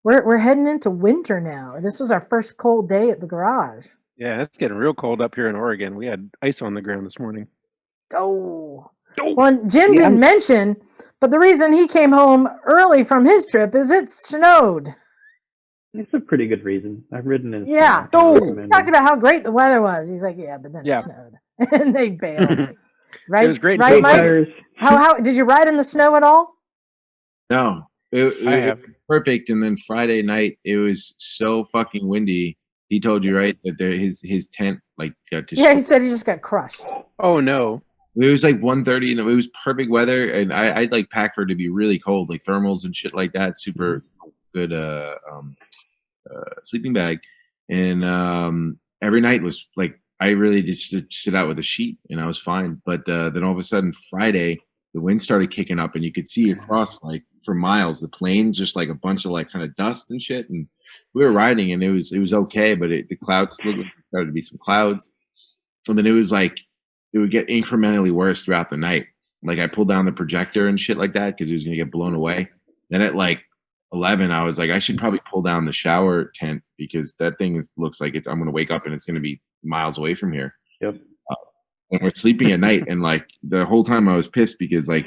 We're heading into winter now. This was our first cold day at the garage. Yeah, it's getting real cold up here in Oregon. We had ice on the ground this morning. Oh. Well, Jim didn't mention, but the reason he came home early from his trip is it snowed. It's a pretty good reason. I've ridden in. Yeah. He talked about how great the weather was. He's like, yeah, but then it snowed. And they bailed. Right? It was great. Right, Mike? How did you ride in the snow at all? No. It was perfect. And then Friday night, it was so fucking windy. He told you, right, that his tent got destroyed. Yeah, he said he just got crushed. Oh, no. It was like 1:30 and it was perfect weather. And I'd pack for it to be really cold, like thermals and shit like that. Super good sleeping bag. And every night was I really just sit out with a sheet and I was fine. But then all of a sudden Friday, the wind started kicking up and you could see across for miles the plains, just a bunch of kind of dust and shit. And we were riding and it was okay, but the clouds started to be some clouds. And then it was it would get incrementally worse throughout the night. I pulled down the projector and shit like that because it was gonna get blown away. Then at 11, I was I should probably pull down the shower tent because that thing looks like I'm going to wake up and it's going to be miles away from here. Yep. And we're sleeping at night, and the whole time I was pissed because I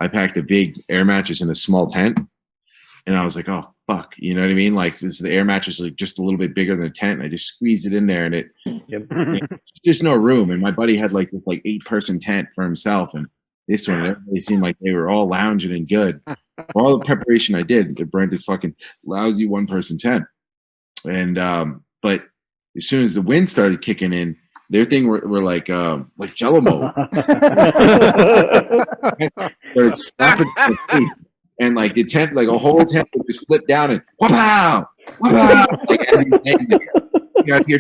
packed a big air mattress in a small tent, and I was like, oh fuck, you know what I mean? The air mattress is just a little bit bigger than the tent, and I just squeezed it in there, and there's just no room. And my buddy had this 8-person tent for himself, and this one, everybody seemed like they were all lounging and good. For all the preparation I did to rent this fucking lousy 1-person tent. And but as soon as the wind started kicking in, their thing were like Jello mold. Started slapping the face. And the tent, a whole tent would just flip down and wha-pow! Wha-pow! out here,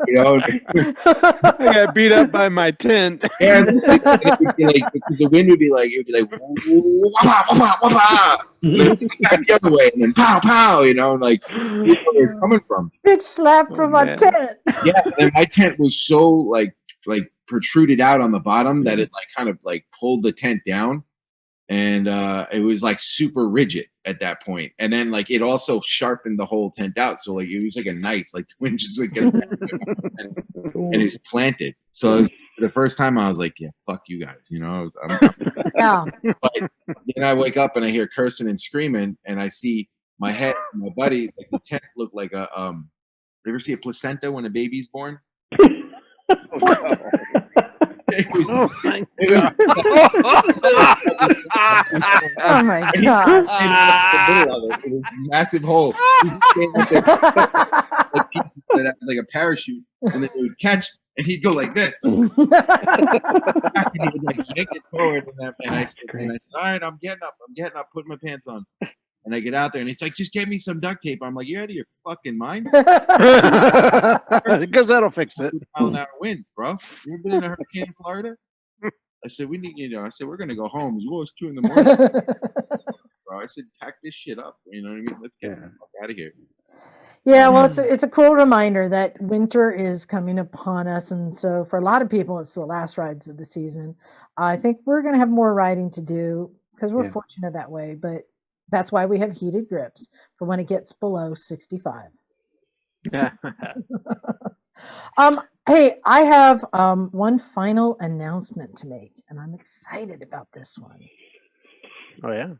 you know. I got beat up by my tent. And it would be like, the wind would be like, wah, wah, wah, wah, and then back the other way, and then pow, pow, you know, like, you know where it's coming from. Bitch slapped from my tent. Yeah, and then my tent was so like protruded out on the bottom that it like kind of like pulled the tent down, and it was like super rigid at that point. And then like it also sharpened the whole tent out, so like it was like a knife, like the wind just like and it's planted. So the first time I was like, yeah, fuck you guys, you know. Yeah. But then I wake up and I hear cursing and screaming, and I see my head, and my buddy, like the tent looked like a you ever see a placenta when a baby's born? It was, oh my god! It was a massive hole. That was like a parachute, and then they would catch, and he'd go like this. And he would like yank it forward, and I said, "All right, I'm getting up, putting my pants on." And I get out there, and he's like, "Just get me some duct tape." I'm like, "You're out of your fucking mind?" Because that'll fix it. Mile-an-hour winds, bro. You ever been in a hurricane in Florida? I said, we need, you know. I said, we're gonna go home. It was 2 a.m. Bro, I said, pack this shit up. You know what I mean? Let's get the fuck out of here. Yeah, well, it's a cool reminder that winter is coming upon us, and so for a lot of people, it's the last rides of the season. I think we're gonna have more riding to do because we're fortunate that way, but. That's why we have heated grips for when it gets below 65. Hey, I have one final announcement to make, and I'm excited about this one. Oh, yeah.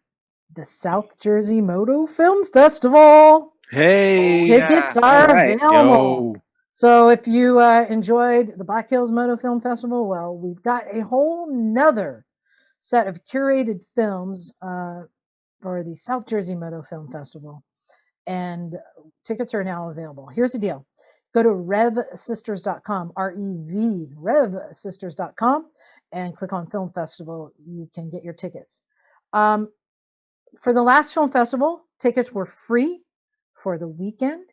The South Jersey Moto Film Festival. Hey. Tickets are available. Yo. So if you enjoyed the Black Hills Moto Film Festival, well, we've got a whole nother set of curated films for the South Jersey Meadow Film Festival, and tickets are now available. Here's the deal. Go to revsisters.com, R-E-V, revsisters.com, and click on Film Festival. You can get your tickets. For the last film festival, tickets were free for the weekend,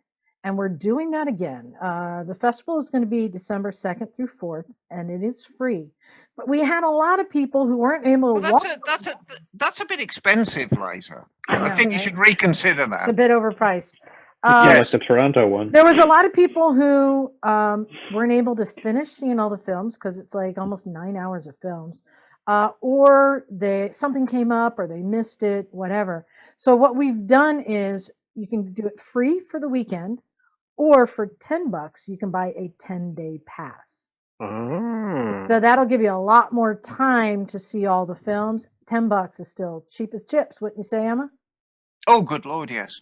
and we're doing that again. The festival is going to be December 2nd through 4th, and it is free. But we had a lot of people who weren't able to walk. That's a bit expensive, Liza. I think you should reconsider that. It's a bit overpriced. Like the Toronto one. There was a lot of people who weren't able to finish seeing all the films because it's like almost 9 hours of films, or something came up or they missed it, whatever. So what we've done is you can do it free for the weekend, or for $10 you can buy a 10-day pass. So that'll give you a lot more time to see all the films. $10 is still cheap as chips, wouldn't you say, Emma? Oh, good Lord, yes.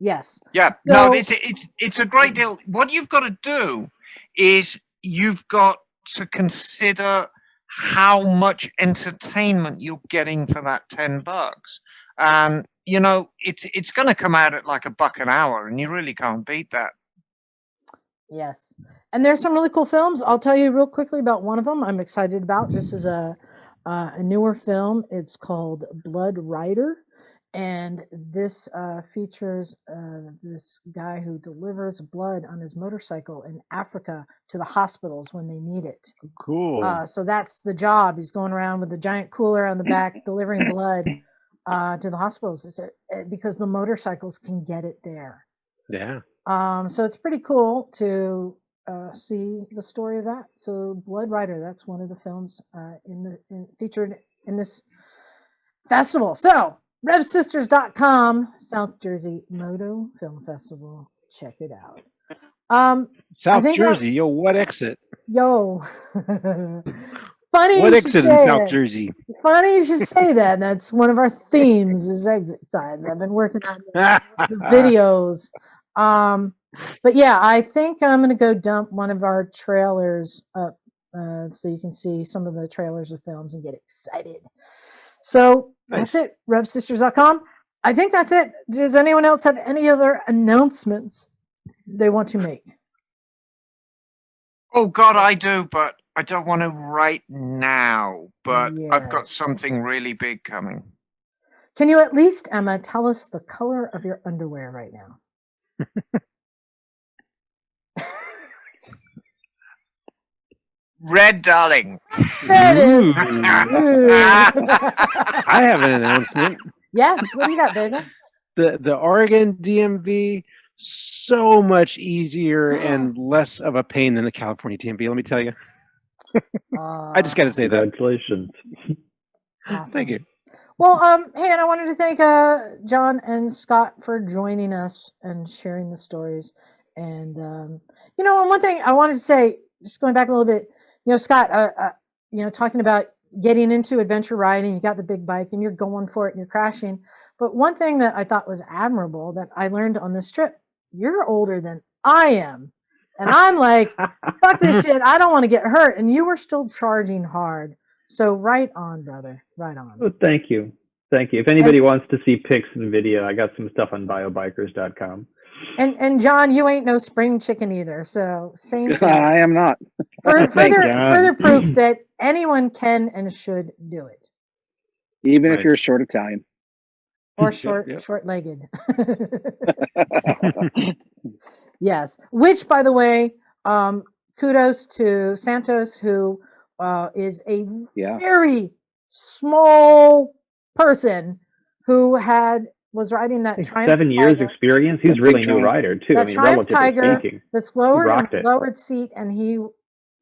Yes. Yeah. So, no, it's a great deal. What you've got to do is you've got to consider how much entertainment you're getting for that $10. And you know, it's going to come out at like $1 an hour, and you really can't beat that. Yes. And there's some really cool films. I'll tell you real quickly about one of them I'm excited about. This is a newer film. It's called Blood Rider. And this features this guy who delivers blood on his motorcycle in Africa to the hospitals when they need it. Cool. So that's the job. He's going around with a giant cooler on the back delivering blood to the hospitals because the motorcycles can get it there. Yeah. So it's pretty cool to see the story of that. So Blood Rider, that's one of the films featured in this festival. So RevSisters.com, South Jersey Moto Film Festival. Check it out. South Jersey, yo, what exit? Yo. Funny. What exit in South Jersey? Funny you should say that. That's one of our themes is exit signs. I've been working on the videos. But yeah, I think I'm going to go dump one of our trailers up so you can see some of the trailers of films and get excited. So that's it. RevSisters.com. I think that's it. Does anyone else have any other announcements they want to make? Oh, God, I do, but I don't want to right now. But I've got something really big coming. Can you at least, Emma, tell us the color of your underwear right now? Red Darling. There it is. I have an announcement. Yes, what do you got, Bagel? The Oregon DMV, so much easier and less of a pain than the California DMV, let me tell you. I just got to say that. Congratulations. Awesome. Thank you. Well, hey, and I wanted to thank John and Scott for joining us and sharing the stories. And and one thing I wanted to say, just going back a little bit, Scott, talking about getting into adventure riding, you got the big bike and you're going for it and you're crashing. But one thing that I thought was admirable that I learned on this trip, you're older than I am. And I'm like, fuck this shit. I don't want to get hurt. And you were still charging hard. So right on, brother. Right on. Well, thank you. Thank you. If anybody wants to see pics and video, I got some stuff on biobikers.com. And John, you ain't no spring chicken either. So same. I am not. Further proof that anyone can and should do it. Even if you're a short Italian. Or short-legged. Yes. Which, by the way, kudos to Santos, who is a very small person who was riding that Triumph 7 years Tiger. experience. He's really new rider too. That Triumph Tiger speaking. That's lowered seat, and he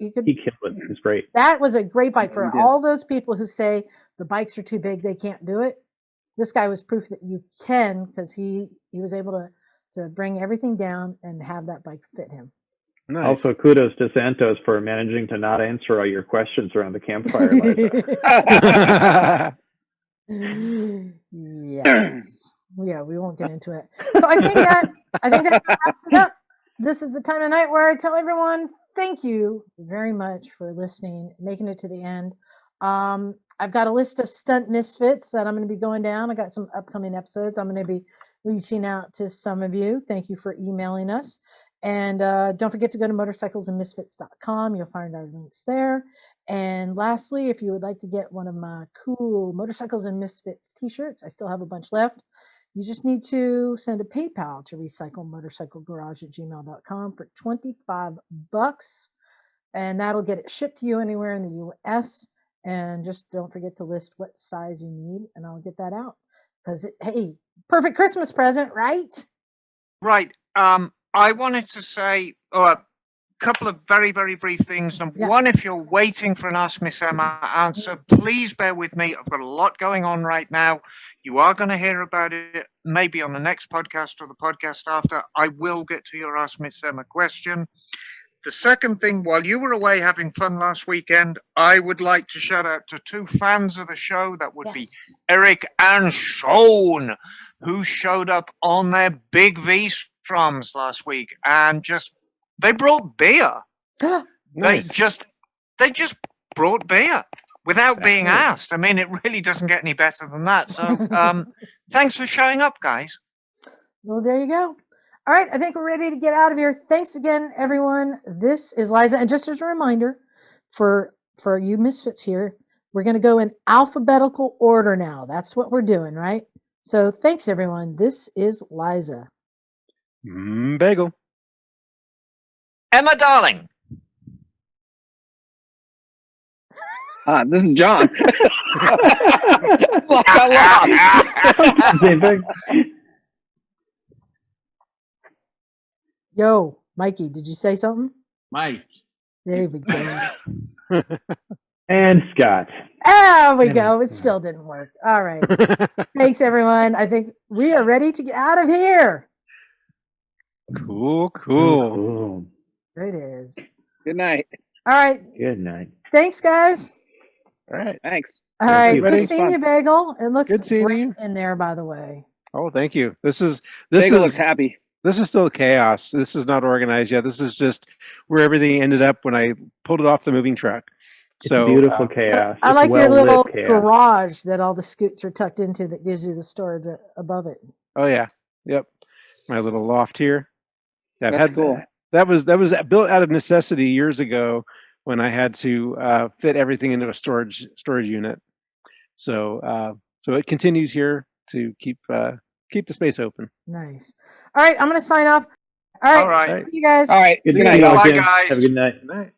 killed it. It's great. That was a great bike for all those people who say the bikes are too big, they can't do it. This guy was proof that you can, because he was able to bring everything down and have that bike fit him. Nice. Also, kudos to Santos for managing to not answer all your questions around the campfire, Liza. Yes. Yeah, we won't get into it. So I think that wraps it up. This is the time of night where I tell everyone thank you very much for listening, making it to the end. I've got a list of stunt misfits that I'm going to be going down. I got some upcoming episodes. I'm going to be reaching out to some of you. Thank you for emailing us. And don't forget to go to motorcyclesandmisfits.com. You'll find our links there. And lastly, if you would like to get one of my cool Motorcycles and Misfits t-shirts, I still have a bunch left. You just need to send a PayPal to recyclemotorcyclegarage@gmail.com for $25. And that'll get it shipped to you anywhere in the U.S. And just don't forget to list what size you need, and I'll get that out. Because, hey, perfect Christmas present, right? Right. I wanted to say a couple of very, very brief things. Number one, if you're waiting for an Ask Miss Emma answer, please bear with me. I've got a lot going on right now. You are going to hear about it maybe on the next podcast or the podcast after. I will get to your Ask Miss Emma question. The second thing, while you were away having fun last weekend, I would like to shout out to two fans of the show. That would be Eric and Sean, who showed up on their big V-Stroms last week and they brought beer. Nice. They just brought beer without being asked. I mean, it really doesn't get any better than that. So thanks for showing up, guys. Well, there you go. All right, I think we're ready to get out of here. Thanks again, everyone. This is Liza. And just as a reminder for you misfits here, we're going to go in alphabetical order now. That's what we're doing, right? So thanks, everyone. This is Liza. Bagel. Emma Darling. This is John. Same thing. Yo, Mikey, did you say something? Mike. There we go. And Scott. There we go. It still didn't work. All right. Thanks, everyone. I think we are ready to get out of here. Cool. There it is. Good night. All right. Good night. Thanks, guys. All right. Thanks. All right. Good seeing you, Bagel. It looks good seeing great you in there, by the way. Oh, thank you. Bagel looks happy. This is still chaos. This is not organized yet. This is just where everything ended up when I pulled it off the moving truck. So it's beautiful chaos. I like your little garage that all the scoots are tucked into that gives you the storage above it. Oh yeah. Yep. My little loft here. That's cool. That was built out of necessity years ago when I had to fit everything into a storage unit. So it continues here to keep the space open. Nice. All right, I'm going to sign off. All right. See you guys. All right. Good night. Bye, guys. Have a good night. Good night.